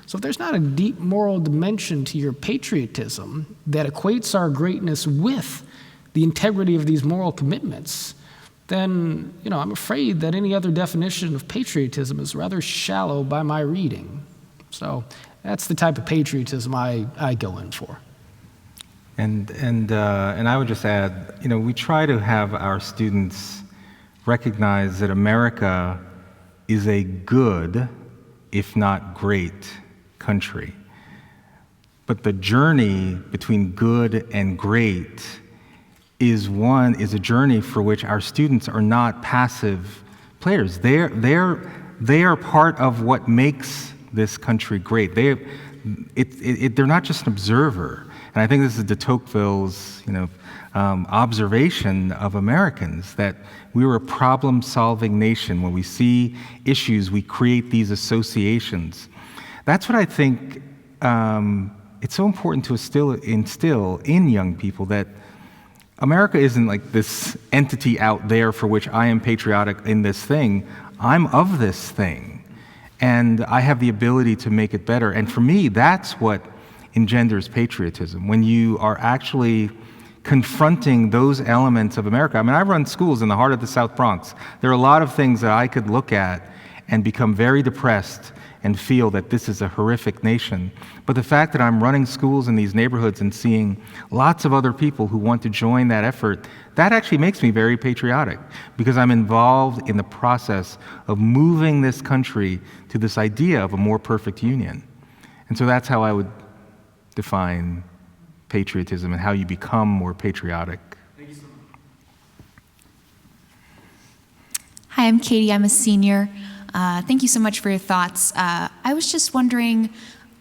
[SPEAKER 6] So if there's not a deep moral dimension to your patriotism that equates our greatness with the integrity of these moral commitments, then, I'm afraid that any other definition of patriotism is rather shallow by my reading. So that's the type of patriotism I go in for.
[SPEAKER 5] And I would just add, we try to have our students recognize that America is a good, if not great, country. But the journey between good and great is a journey for which our students are not passive players. They are part of what makes this country great. They're not just an observer. And I think this is de Tocqueville's observation of Americans, that we were a problem-solving nation. When we see issues, we create these associations. That's what I think it's so important to instill in young people, that America isn't like this entity out there for which I am patriotic in this thing. I'm of this thing, and I have the ability to make it better. And for me, that's what engenders patriotism, when you are actually confronting those elements of America. I mean, I run schools in the heart of the South Bronx. There are a lot of things that I could look at and become very depressed and feel that this is a horrific nation. But the fact that I'm running schools in these neighborhoods and seeing lots of other people who want to join that effort, that actually makes me very patriotic, because I'm involved in the process of moving this country to this idea of a more perfect union. And so that's how I would define patriotism and how you become more patriotic.
[SPEAKER 10] Thank you so much. Hi, I'm Katie. I'm a senior. Thank you so much for your thoughts. I was just wondering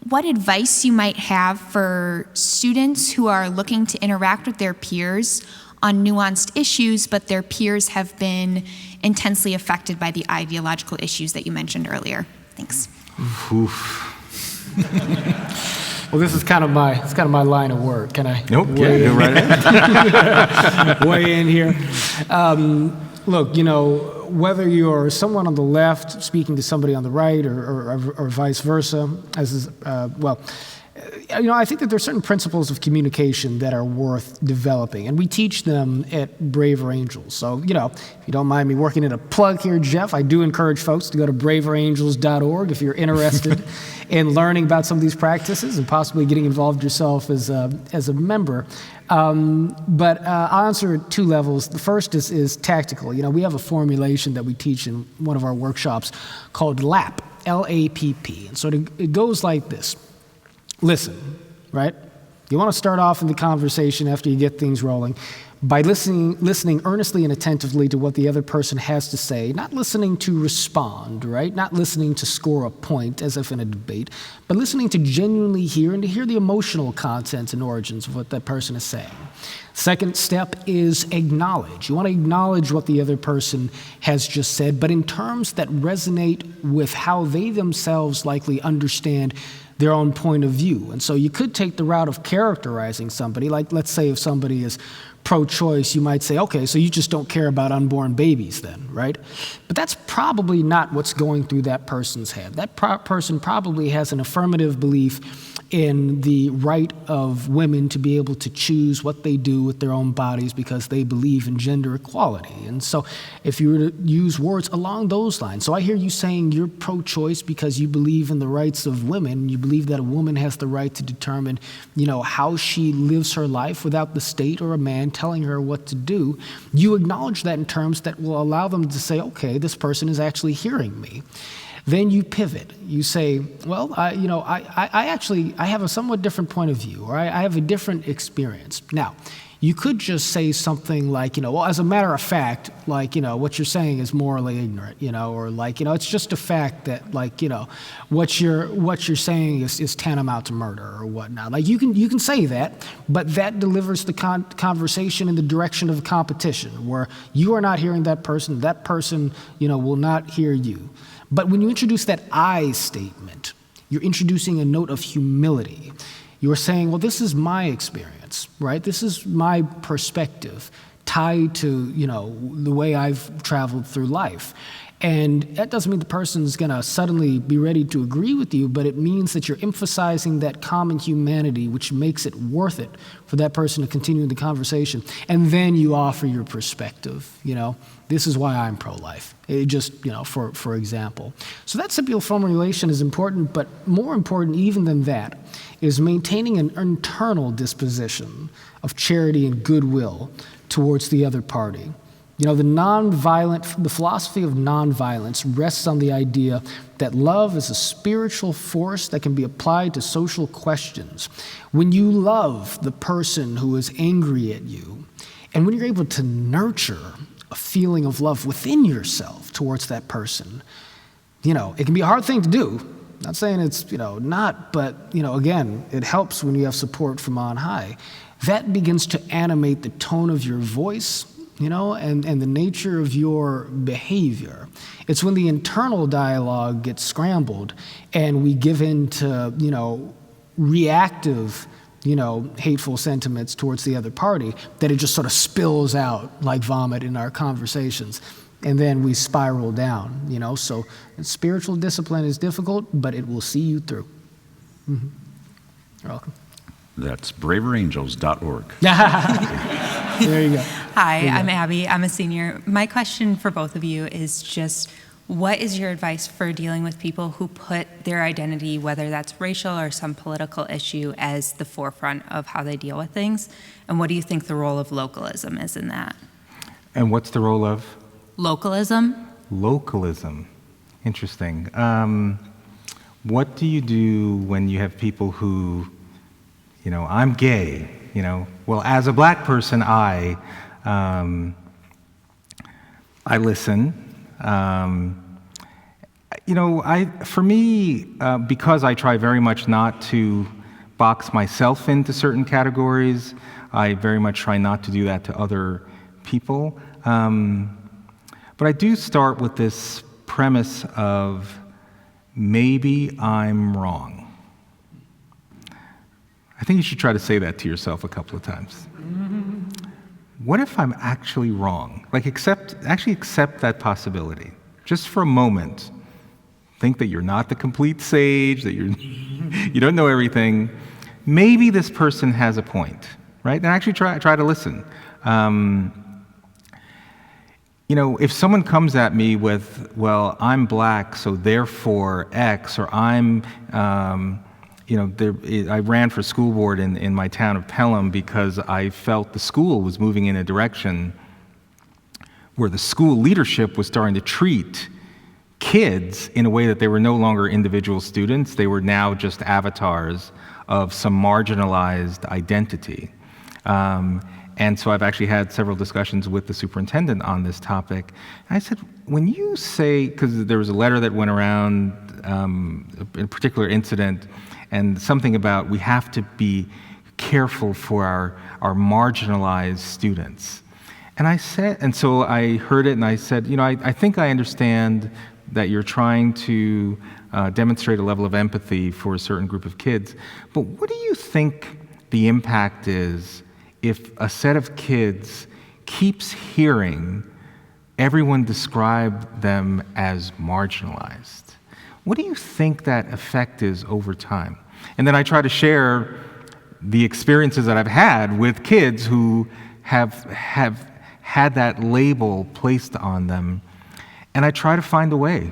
[SPEAKER 10] what advice you might have for students who are looking to interact with their peers on nuanced issues, but their peers have been intensely affected by the ideological issues that you mentioned earlier. Thanks.
[SPEAKER 6] Oof. Well, this is kind of my line of work. Can I?
[SPEAKER 5] Nope. Yeah, go right in.
[SPEAKER 6] Weigh in here. Look, whether you're someone on the left speaking to somebody on the right, or vice versa, I think that there are certain principles of communication that are worth developing, and we teach them at Braver Angels. So, if you don't mind me working in a plug here, Jeff, I do encourage folks to go to braverangels.org if you're interested in learning about some of these practices and possibly getting involved yourself as a member. But I'll answer at two levels. The first is tactical. We have a formulation that we teach in one of our workshops called LAPP, L-A-P-P. And so it goes like this. Listen, right? You want to start off in the conversation after you get things rolling by listening earnestly and attentively to what the other person has to say, not listening to respond, right? Not listening to score a point as if in a debate, but listening to genuinely hear and to hear the emotional contents and origins of what that person is saying. Second step is acknowledge. You want to acknowledge what the other person has just said, but in terms that resonate with how they themselves likely understand their own point of view. And so you could take the route of characterizing somebody, like let's say if somebody is pro-choice, you might say, okay, so you just don't care about unborn babies then, right? But that's probably not what's going through that person's head. That person probably has an affirmative belief in the right of women to be able to choose what they do with their own bodies because they believe in gender equality. And so if you were to use words along those lines, so I hear you saying you're pro-choice because you believe in the rights of women, you believe that a woman has the right to determine, how she lives her life without the state or a man telling her what to do, you acknowledge that in terms that will allow them to say, okay, this person is actually hearing me. Then you pivot. You say, well, I have a somewhat different point of view, or I have a different experience. Now, you could just say something like, well, as a matter of fact, like, what you're saying is morally ignorant, or like, it's just a fact that, like, what you're saying is tantamount to murder or whatnot. Like, you can say that, but that delivers the conversation in the direction of competition, where you are not hearing that person will not hear you. But when you introduce that I statement, you're introducing a note of humility. You're saying, well, this is my experience, right? This is my perspective tied to, the way I've traveled through life. And that doesn't mean the person's going to suddenly be ready to agree with you, but it means that you're emphasizing that common humanity, which makes it worth it for that person to continue the conversation. And then you offer your perspective, this is why I'm pro-life. It just, for example. So that simple formulation is important, but more important even than that is maintaining an internal disposition of charity and goodwill towards the other party. The philosophy of nonviolence rests on the idea that love is a spiritual force that can be applied to social questions. When you love the person who is angry at you, and when you're able to nurture a feeling of love within yourself towards that person, it can be a hard thing to do. Not saying it's, not, but, again, it helps when you have support from on high. That begins to animate the tone of your voice, and the nature of your behavior. It's when the internal dialogue gets scrambled and we give in to, reactive, hateful sentiments towards the other party, that it just sort of spills out like vomit in our conversations. And then we spiral down, So spiritual discipline is difficult, but it will see you through. Mm-hmm. You're welcome.
[SPEAKER 4] That's braverangels.org.
[SPEAKER 6] There you go.
[SPEAKER 11] Hi, I'm Abby. I'm a senior. My question for both of you is just, what is your advice for dealing with people who put their identity, whether that's racial or some political issue, as the forefront of how they deal with things? And what do you think the role of localism is in that?
[SPEAKER 5] And what's the role of?
[SPEAKER 11] Localism.
[SPEAKER 5] Localism. Interesting. What do you do when you have people who, I'm gay, well, as a black person, I listen. For me, because I try very much not to box myself into certain categories, I very much try not to do that to other people. But I do start with this premise of maybe I'm wrong. I think you should try to say that to yourself a couple of times. What if I'm actually wrong? Like, accept that possibility. Just for a moment. Think that you're not the complete sage, that you don't know everything. Maybe this person has a point, right? And actually try to listen. If someone comes at me with, well, I'm black, so therefore X, or I'm, I ran for school board in my town of Pelham because I felt the school was moving in a direction where the school leadership was starting to treat kids in a way that they were no longer individual students. They were now just avatars of some marginalized identity. And so I've actually had several discussions with the superintendent on this topic. And I said, when you say, because there was a letter that went around, a particular incident, and something about we have to be careful for our marginalized students. And I said, and so I heard it and I said, I think I understand that you're trying to demonstrate a level of empathy for a certain group of kids, but what do you think the impact is if a set of kids keeps hearing everyone describe them as marginalized? What do you think that effect is over time? And then I try to share the experiences that I've had with kids who have had that label placed on them, and I try to find a way.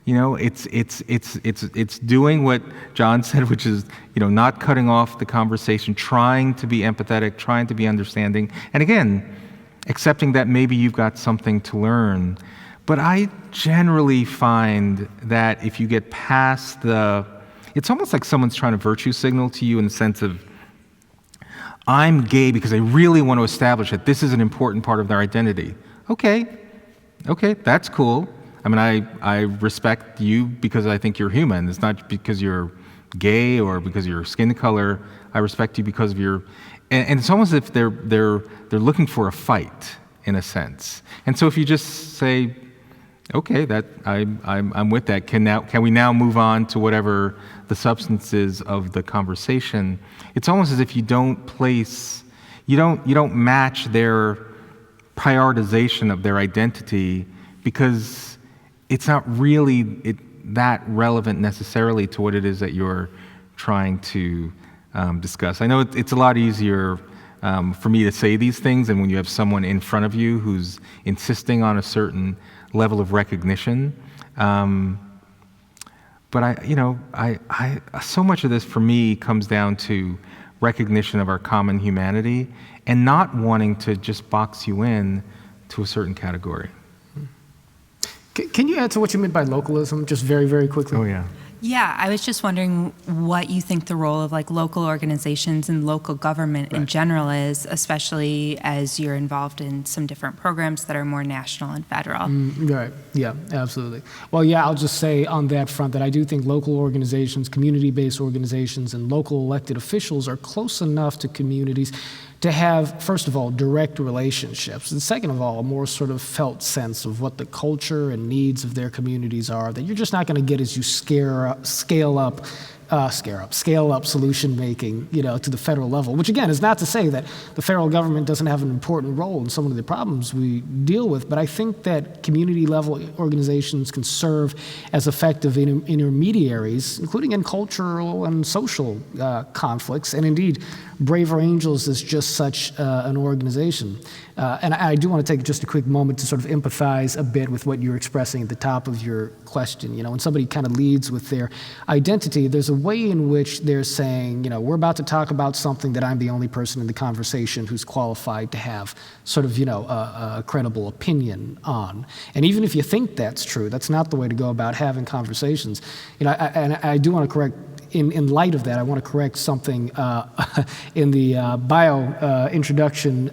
[SPEAKER 5] It's doing what John said, which is, not cutting off the conversation, trying to be empathetic, trying to be understanding, and again, accepting that maybe you've got something to learn. But I generally find that if you get past it's almost like someone's trying to virtue signal to you in the sense of, I'm gay because I really want to establish that this is an important part of their identity. Okay, that's cool. I mean, I respect you because I think you're human. It's not because you're gay or because of your skin color. I respect you because of your, and it's almost as if they're looking for a fight in a sense. And so if you just say, okay, that I'm with that. Can we now move on to whatever the substance is of the conversation? It's almost as if you don't match their prioritization of their identity because it's not really that relevant necessarily to what it is that you're trying to discuss. I know it's a lot easier for me to say these things than when you have someone in front of you who's insisting on a certain level of recognition. But so much of this for me comes down to recognition of our common humanity and not wanting to just box you in to a certain category.
[SPEAKER 6] Can you add to what you meant by localism, just very, very quickly?
[SPEAKER 5] Oh, yeah.
[SPEAKER 11] Yeah, I was just wondering what you think the role of like local organizations and local government in general is, especially as you're involved in some different programs that are more national and federal.
[SPEAKER 6] Right, yeah, absolutely. Well, yeah, I'll just say on that front that I do think local organizations, community-based organizations, and local elected officials are close enough to communities to have, first of all, direct relationships, and second of all, a more sort of felt sense of what the culture and needs of their communities are that you're just not going to get as you scale up solution making, to the federal level, which again is not to say that the federal government doesn't have an important role in some of the problems we deal with, but I think that community level organizations can serve as effective intermediaries, including in cultural and social conflicts, and indeed, Braver Angels is just such an organization. And I do want to take just a quick moment to sort of empathize a bit with what you're expressing at the top of your question. When somebody kind of leads with their identity, there's a way in which they're saying, we're about to talk about something that I'm the only person in the conversation who's qualified to have sort of, a credible opinion on. And even if you think that's true, that's not the way to go about having conversations. And I do want to correct, in light of that, I want to correct something in the bio introduction,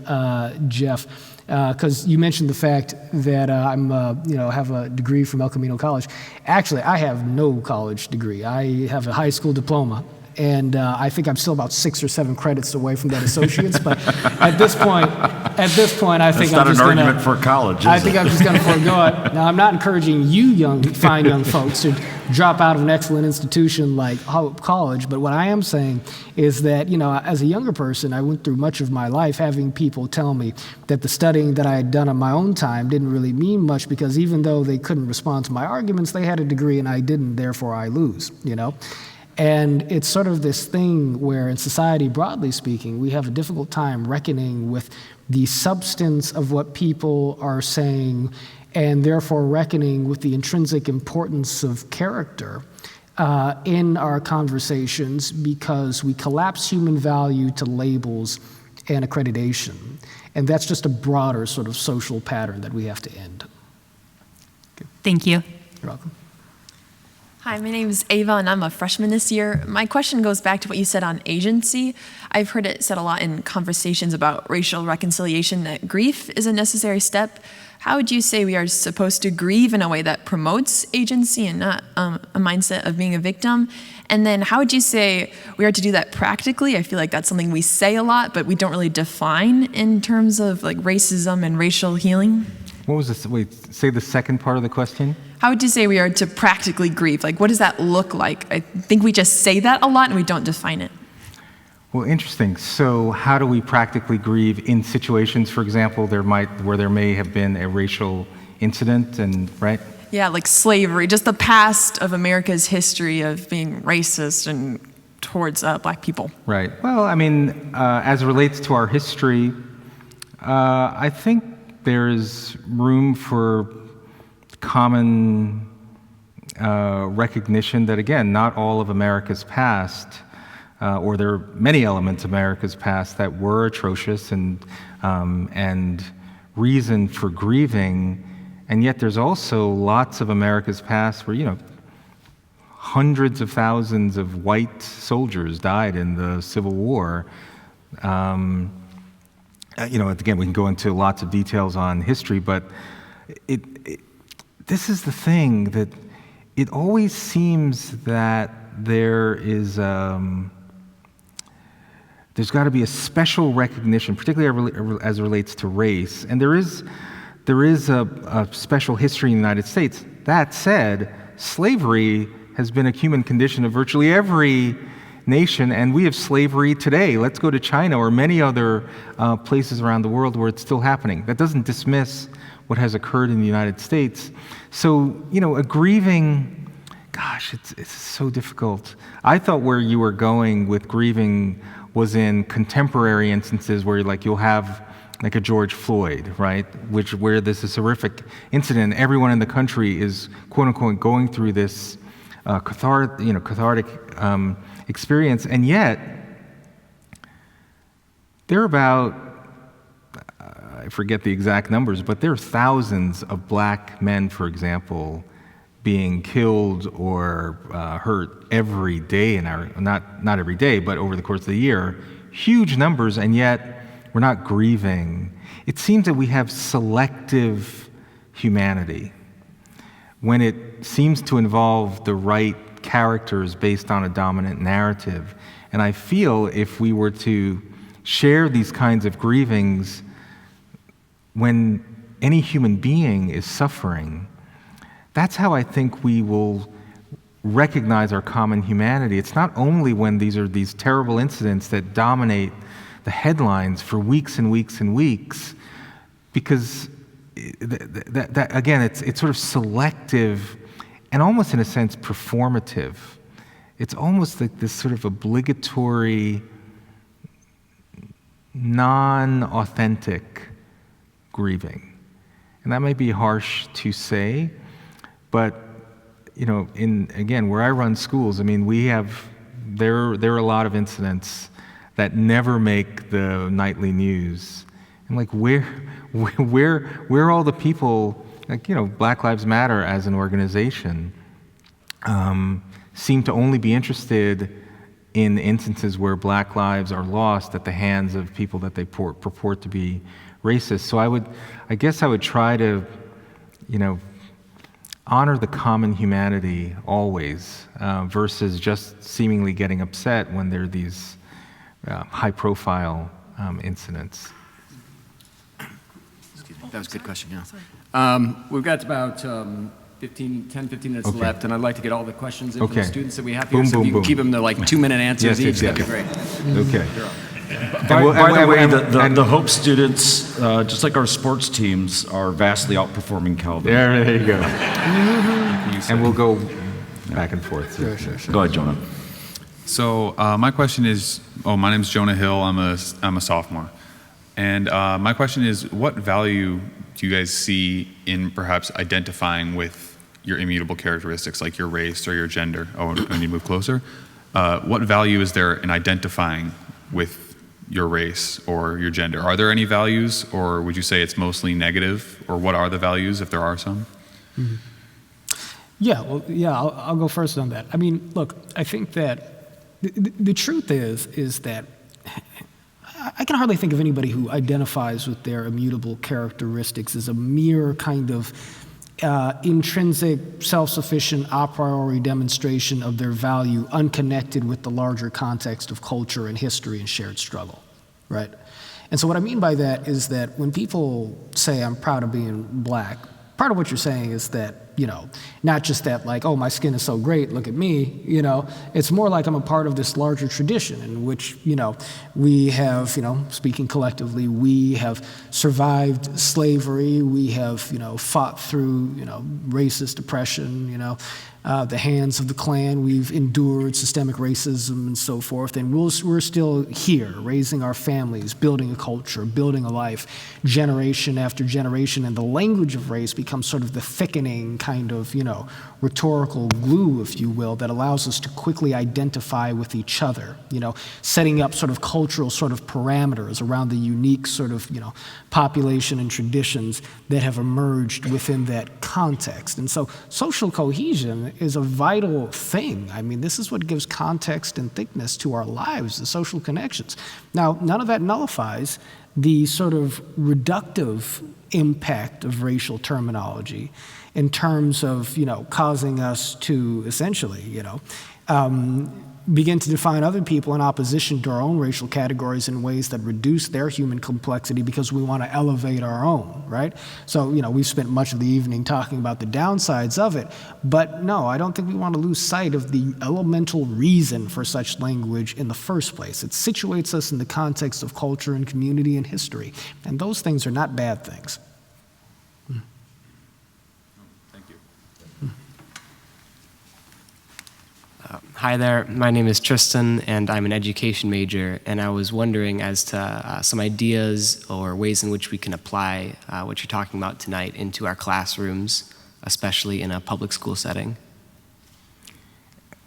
[SPEAKER 6] Jeff, because you mentioned the fact that have a degree from El Camino College. Actually, I have no college degree. I have a high school diploma. And I think I'm still about 6 or 7 credits away from that associate's. But at this point, I think I'm just going to.
[SPEAKER 4] That's not an argument for college.
[SPEAKER 6] I think I'm just going to forego it. Now, I'm not encouraging you, fine young folks, to drop out of an excellent institution like Hope College. But what I am saying is that, as a younger person, I went through much of my life having people tell me that the studying that I had done on my own time didn't really mean much because even though they couldn't respond to my arguments, they had a degree and I didn't. Therefore, I lose. And it's sort of this thing where in society, broadly speaking, we have a difficult time reckoning with the substance of what people are saying and therefore reckoning with the intrinsic importance of character in our conversations because we collapse human value to labels and accreditation. And that's just a broader sort of social pattern that we have to end. Okay.
[SPEAKER 11] Thank you.
[SPEAKER 6] You're welcome.
[SPEAKER 12] Hi, my name is Ava, and I'm a freshman this year. My question goes back to what you said on agency. I've heard it said a lot in conversations about racial reconciliation that grief is a necessary step. How would you say we are supposed to grieve in a way that promotes agency and not a mindset of being a victim? And then how would you say we are to do that practically? I feel like that's something we say a lot, but we don't really define in terms of like racism and racial healing.
[SPEAKER 5] What was this? Wait, say the second part of the question.
[SPEAKER 12] How would you say we are to practically grieve? Like, what does that look like? I think we just say that a lot and we don't define it.
[SPEAKER 5] Well, interesting. So how do we practically grieve in situations, for example, where there may have been a racial incident and, right?
[SPEAKER 12] Yeah, like slavery, just the past of America's history of being racist and towards black people.
[SPEAKER 5] Right. Well, I mean, as it relates to our history, I think there's room for common recognition that, again, not all of America's past, or there are many elements of America's past that were atrocious and reason for grieving, and yet there's also lots of America's past where, hundreds of thousands of white soldiers died in the Civil War Again, we can go into lots of details on history, but this is the thing, that it always seems that there's got to be a special recognition, particularly as it relates to race, and there is a special history in the United States. That said, slavery has been a human condition of virtually every nation, and we have slavery today. Let's go to China or many other places around the world where it's still happening. That doesn't dismiss what has occurred in the United States. So, a grieving, gosh, it's so difficult. I thought where you were going with grieving was in contemporary instances where you'll have like a George Floyd, right? Where there's this horrific incident, everyone in the country is quote unquote going through this cathartic experience, and yet there are about, I forget the exact numbers, but there are thousands of black men, for example, being killed or hurt every day in our, not every day, but over the course of the year, huge numbers, and yet we're not grieving. It seems that we have selective humanity when it seems to involve the right characters based on a dominant narrative. And I feel if we were to share these kinds of grievings when any human being is suffering, that's how I think we will recognize our common humanity. It's not only when these are these terrible incidents that dominate the headlines for weeks and weeks and weeks, because that again, it's sort of selective and almost in a sense performative. It's almost like this sort of obligatory, non-authentic grieving. And that might be harsh to say, but again, where I run schools, I mean, there are a lot of incidents that never make the nightly news. And like where are all the people, Black Lives Matter as an organization, seem to only be interested in instances where black lives are lost at the hands of people that they purport to be racist. So I guess I would try to, honor the common humanity always, versus just seemingly getting upset when there are these high-profile incidents.
[SPEAKER 1] That was a good question, yeah. We've got about 10, 15 minutes left, and I'd like to get all the questions in from the students that we have here. So if you can keep them to like 2-minute answers each, that'd be great.
[SPEAKER 5] Okay.
[SPEAKER 4] By the way, the Hope students, just like our sports teams, are vastly outperforming Calvin.
[SPEAKER 5] There you go. And we'll go back and forth.
[SPEAKER 4] Sure. Go ahead, Jonah.
[SPEAKER 13] So my question is, my name's Jonah Hill. I'm a sophomore. And my question is, what value do you guys see in perhaps identifying with your immutable characteristics, like your race or your gender? Oh, we need to move closer. What value is there in identifying with your race or your gender? Are there any values, or would you say it's mostly negative? Or what are the values, if there are some?
[SPEAKER 6] Mm-hmm. I'll go first on that. I mean, look, I think that the truth is that I can hardly think of anybody who identifies with their immutable characteristics as a mere kind of intrinsic, self-sufficient, a priori demonstration of their value, unconnected with the larger context of culture and history and shared struggle, right? And so what I mean by that is that when people say, I'm proud of being black, part of what you're saying is that, not just that like, oh, my skin is so great, look at me, it's more like I'm a part of this larger tradition in which, we have, speaking collectively, we have survived slavery, we have, fought through, racist oppression, the hands of the Klan, we've endured systemic racism and so forth, and we're still here, raising our families, building a culture, building a life, generation after generation, and the language of race becomes sort of the thickening kind of, rhetorical glue, if you will, that allows us to quickly identify with each other, setting up sort of cultural sort of parameters around the unique sort of, population and traditions that have emerged within that context. And so social cohesion is a vital thing. I mean, this is what gives context and thickness to our lives, the social connections. Now, none of that nullifies the sort of reductive impact of racial terminology in terms of, causing us to essentially, begin to define other people in opposition to our own racial categories in ways that reduce their human complexity because we want to elevate our own, right? So, we've spent much of the evening talking about the downsides of it, but no, I don't think we want to lose sight of the elemental reason for such language in the first place. It situates us in the context of culture and community and history, and those things are not bad things.
[SPEAKER 14] Hi there, my name is Tristan, and I'm an education major, and I was wondering as to some ideas or ways in which we can apply what you're talking about tonight into our classrooms, especially in a public school setting.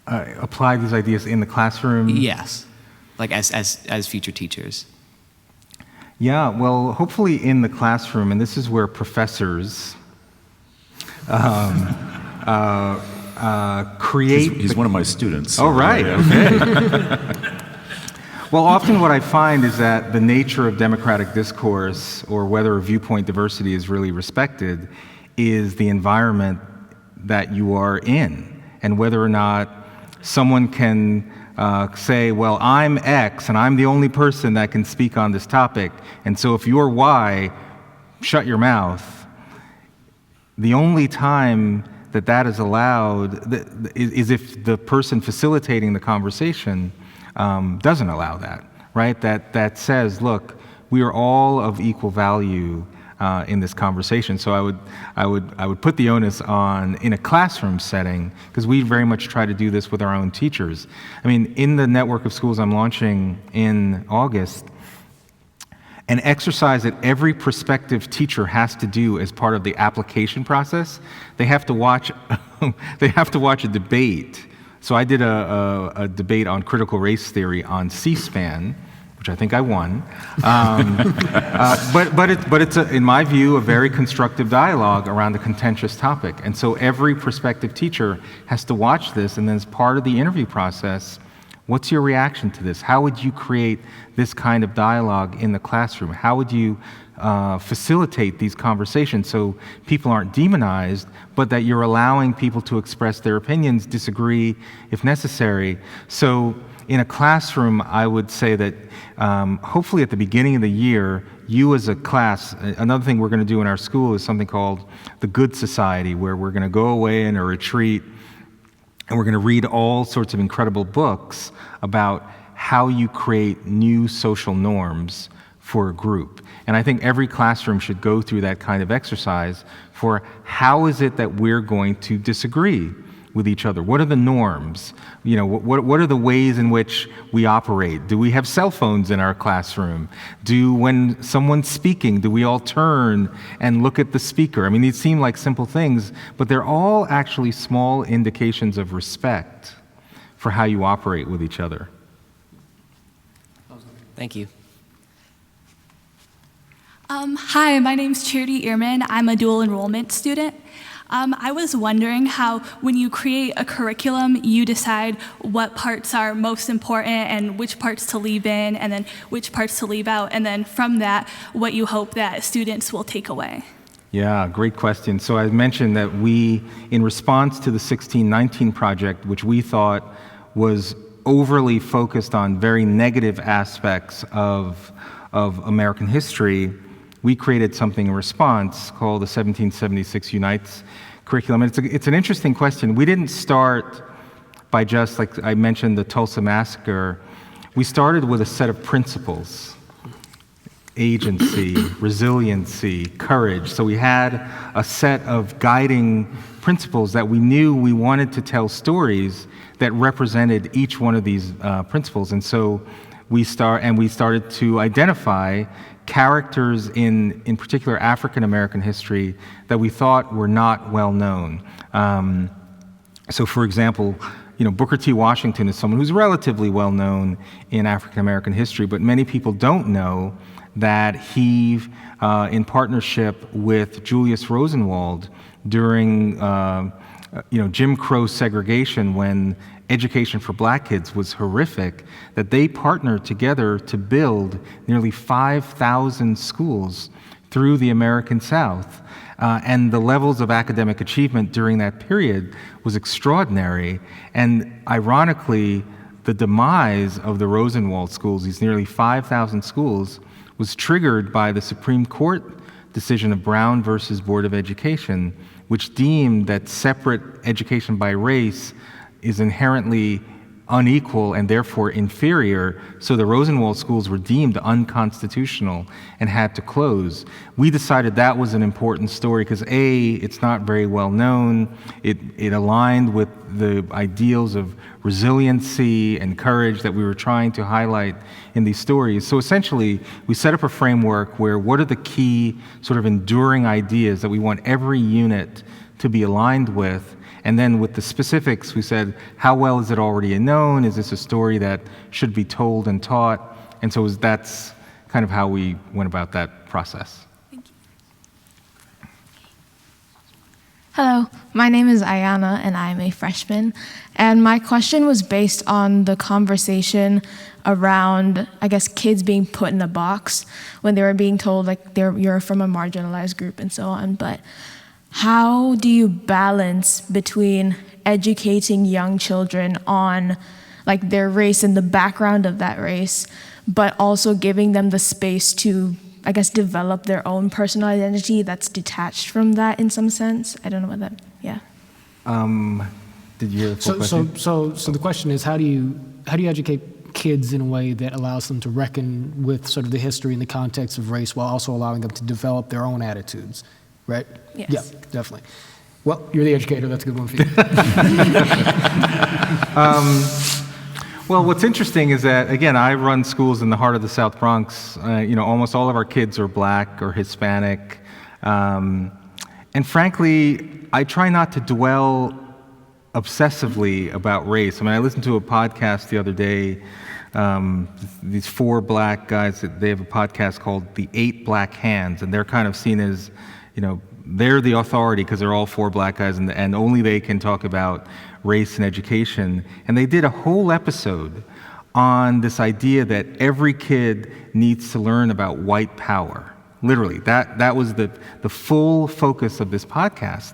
[SPEAKER 5] Apply these ideas in the classroom?
[SPEAKER 14] Yes, like as future teachers.
[SPEAKER 5] Yeah, well, hopefully in the classroom, and this is where professors create...
[SPEAKER 4] He's one of my students.
[SPEAKER 5] Oh, right, okay. Well, often what I find is that the nature of democratic discourse, or whether viewpoint diversity is really respected, is the environment that you are in, and whether or not someone can say, well, I'm X, and I'm the only person that can speak on this topic, and so if you're Y, shut your mouth. The only time that is allowed is if the person facilitating the conversation doesn't allow that, right? That says, look, we are all of equal value in this conversation. So I would put the onus on in a classroom setting, because we very much try to do this with our own teachers. I mean, in the network of schools I'm launching in August, an exercise that every prospective teacher has to do as part of the application process, they have to watch a debate. So I did a debate on critical race theory on C-SPAN, which I think I won. But it's in my view, a very constructive dialogue around a contentious topic. And so every prospective teacher has to watch this, and then as part of the interview process, what's your reaction to this? How would you create this kind of dialogue in the classroom? How would you facilitate these conversations so people aren't demonized, but that you're allowing people to express their opinions, disagree if necessary? So in a classroom, I would say that hopefully at the beginning of the year, you as a class, another thing we're going to do in our school is something called the Good Society, where we're going to go away in a retreat and we're going to read all sorts of incredible books about how you create new social norms for a group. And I think every classroom should go through that kind of exercise for how is it that we're going to disagree with each other? What are the norms? What are the ways in which we operate? Do we have cell phones in our classroom? When someone's speaking, do we all turn and look at the speaker? I mean, these seem like simple things, but they're all actually small indications of respect for how you operate with each other.
[SPEAKER 14] Thank you.
[SPEAKER 15] Hi, my name's Charity Ehrman. I'm a dual enrollment student. I was wondering how, when you create a curriculum, you decide what parts are most important and which parts to leave in, and then which parts to leave out, and then from that, what you hope that students will take away.
[SPEAKER 5] Yeah, great question. So I mentioned that we, in response to the 1619 project, which we thought was overly focused on very negative aspects of American history, we created something in response called the 1776 Unites curriculum. And it's an interesting question. We didn't start by just, like I mentioned, the Tulsa Massacre. We started with a set of principles: agency, resiliency, courage. So we had a set of guiding principles that we knew we wanted to tell stories that represented each one of these principles. And so we started to identify characters in particular African American history that we thought were not well known. So for example, Booker T. Washington is someone who's relatively well known in African American history, but many people don't know that he, in partnership with Julius Rosenwald during Jim Crow segregation, when education for black kids was horrific, that they partnered together to build nearly 5,000 schools through the American South. And the levels of academic achievement during that period was extraordinary. And ironically, the demise of the Rosenwald schools, these nearly 5,000 schools, was triggered by the Supreme Court decision of Brown versus Board of Education, which deemed that separate education by race is inherently unequal and therefore inferior, so the Rosenwald schools were deemed unconstitutional and had to close. We decided that was an important story because A, it's not very well known, it aligned with the ideals of resiliency and courage that we were trying to highlight in these stories. So essentially, we set up a framework where what are the key sort of enduring ideas that we want every unit to be aligned with. And then with the specifics, we said, how well is it already known? Is this a story that should be told and taught? And so that's kind of how we went about that process.
[SPEAKER 16] Thank you. Hello, my name is Ayana, and I'm a freshman. And my question was based on the conversation around, I guess, kids being put in a box when they were being told, like, you're from a marginalized group and so on. But how do you balance between educating young children on like their race and the background of that race, but also giving them the space to, I guess, develop their own personal identity that's detached from that in some sense? I don't know what that, yeah.
[SPEAKER 5] Did you hear the full question?
[SPEAKER 6] So the question is, how do you educate kids in a way that allows them to reckon with sort of the history and the context of race while also allowing them to develop their own attitudes? Right?
[SPEAKER 16] Yes.
[SPEAKER 6] Yeah, definitely. Well, you're the educator. That's a good one for you.
[SPEAKER 5] Well, what's interesting is that, again, I run schools in the heart of the South Bronx. Almost all of our kids are black or Hispanic. And frankly, I try not to dwell obsessively about race. I mean, I listened to a podcast the other day. These 4 black guys, they have a podcast called The 8 Black Hands, and they're kind of seen as, they're the authority because they're all 4 black guys, and only they can talk about race and education. And they did a whole episode on this idea that every kid needs to learn about white power. Literally, that was the full focus of this podcast.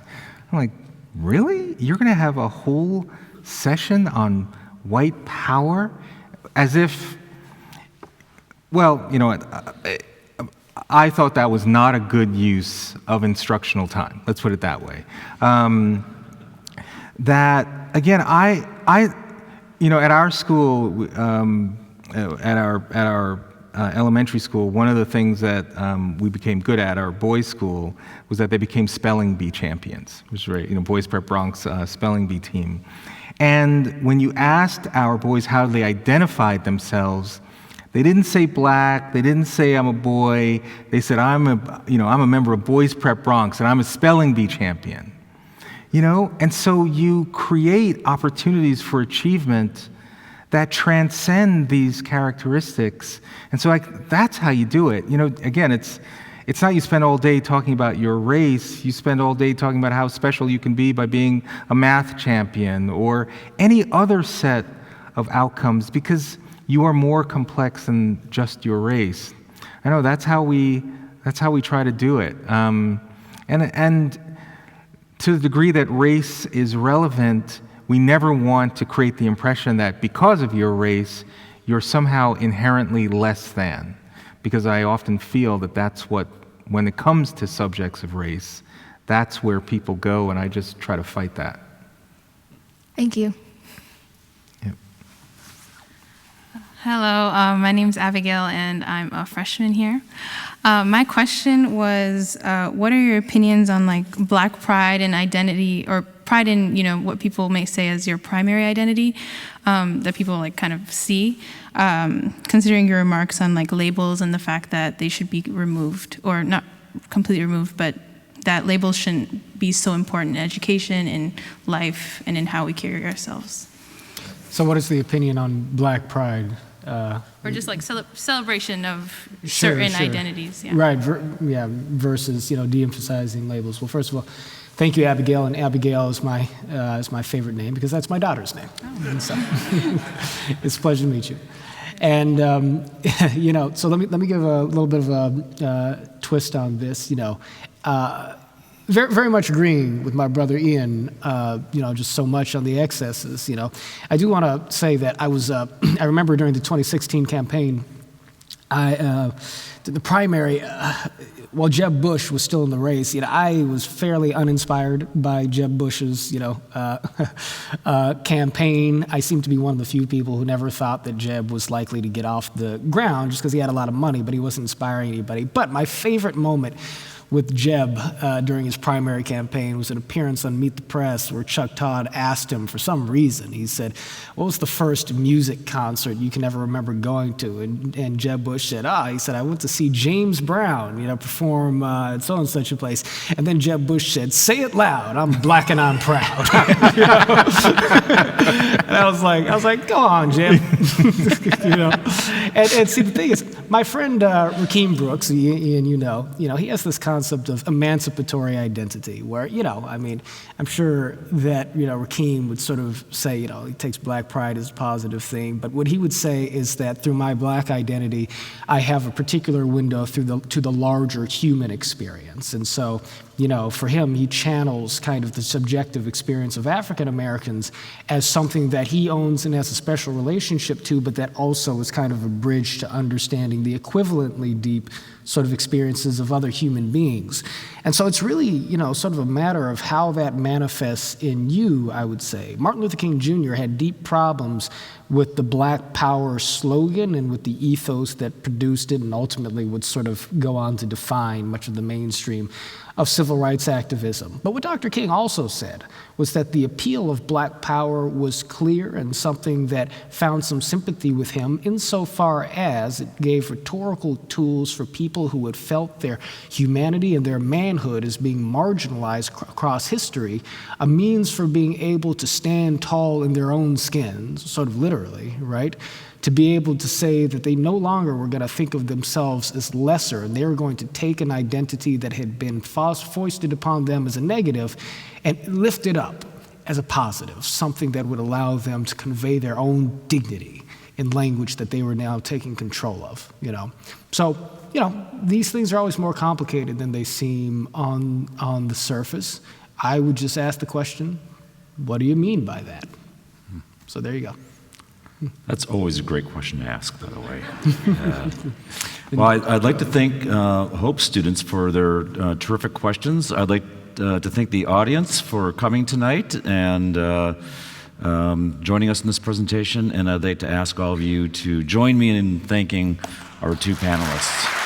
[SPEAKER 5] I'm like, really? You're going to have a whole session on white power? As if, well, you know what? I thought that was not a good use of instructional time. Let's put it that way. That again, at our school, at our elementary school, one of the things that we became good at, our boys' school, was that they became spelling bee champions. It was right, Boys Prep Bronx spelling bee team. And when you asked our boys how they identified themselves, they didn't say black, they didn't say I'm a boy, they said I'm a member of Boys Prep Bronx and I'm a spelling bee champion. And so you create opportunities for achievement that transcend these characteristics. And so that's how you do it. Again, it's not you spend all day talking about your race, you spend all day talking about how special you can be by being a math champion or any other set of outcomes, because you are more complex than just your race. I know that's how we try to do it. And to the degree that race is relevant, we never want to create the impression that because of your race, you're somehow inherently less than. Because I often feel that that's what, when it comes to subjects of race, that's where people go, and I just try to fight that.
[SPEAKER 16] Thank you.
[SPEAKER 17] Hello, my name is Abigail, and I'm a freshman here. My question was, what are your opinions on like Black pride and identity, or pride in what people may say as your primary identity, that people like kind of see, considering your remarks on like labels and the fact that they should be removed, or not completely removed, but that labels shouldn't be so important in education, in life, and in how we carry ourselves.
[SPEAKER 6] So what is the opinion on Black pride?
[SPEAKER 17] Or just like celebration of certain identities. Yeah.
[SPEAKER 6] Right, versus de-emphasizing labels. Well, first of all, thank you, Abigail, and Abigail is my favorite name because that's my daughter's name. Oh. And so it's a pleasure to meet you. And so let me give a little bit of a twist on this. Very, very much agreeing with my brother Ian, just so much on the excesses, I do want to say that I remember during the 2016 campaign, the primary, while Jeb Bush was still in the race, I was fairly uninspired by Jeb Bush's, campaign. I seem to be one of the few people who never thought that Jeb was likely to get off the ground just because he had a lot of money, but he wasn't inspiring anybody. But my favorite moment with Jeb during his primary campaign was an appearance on Meet the Press where Chuck Todd asked him for some reason. He said, what was the first music concert you can ever remember going to? And Jeb Bush said, he said, I went to see James Brown, perform at so and such a place. And then Jeb Bush said, say it loud, I'm Black and I'm proud. And I was like, go on, Jeb. And see, the thing is, my friend Rakeem Brooks, Ian, he has this concept of emancipatory identity where, I'm sure that, Rakeem would sort of say, he takes Black pride as a positive thing, but what he would say is that through my Black identity, I have a particular window to the larger human experience. And so, for him, he channels kind of the subjective experience of African Americans as something that he owns and has a special relationship to, but that also is kind of a bridge to understanding the equivalently deep sort of experiences of other human beings. And so it's really, sort of a matter of how that manifests in you, I would say. Martin Luther King Jr. had deep problems with the Black Power slogan and with the ethos that produced it and ultimately would sort of go on to define much of the mainstream of civil rights activism. But what Dr. King also said was that the appeal of Black Power was clear and something that found some sympathy with him insofar as it gave rhetorical tools for people who had felt their humanity and their manhood as being marginalized across history, a means for being able to stand tall in their own skins, sort of literally, right? To be able to say that they no longer were going to think of themselves as lesser, and they were going to take an identity that had been foisted upon them as a negative and lift it up as a positive, something that would allow them to convey their own dignity in language that they were now taking control of, So, these things are always more complicated than they seem on the surface. I would just ask the question, what do you mean by that? So there you go.
[SPEAKER 4] That's always a great question to ask, by the way. Well, I'd like to thank Hope students for their terrific questions. I'd like to thank the audience for coming tonight and joining us in this presentation. And I'd like to ask all of you to join me in thanking our two panelists.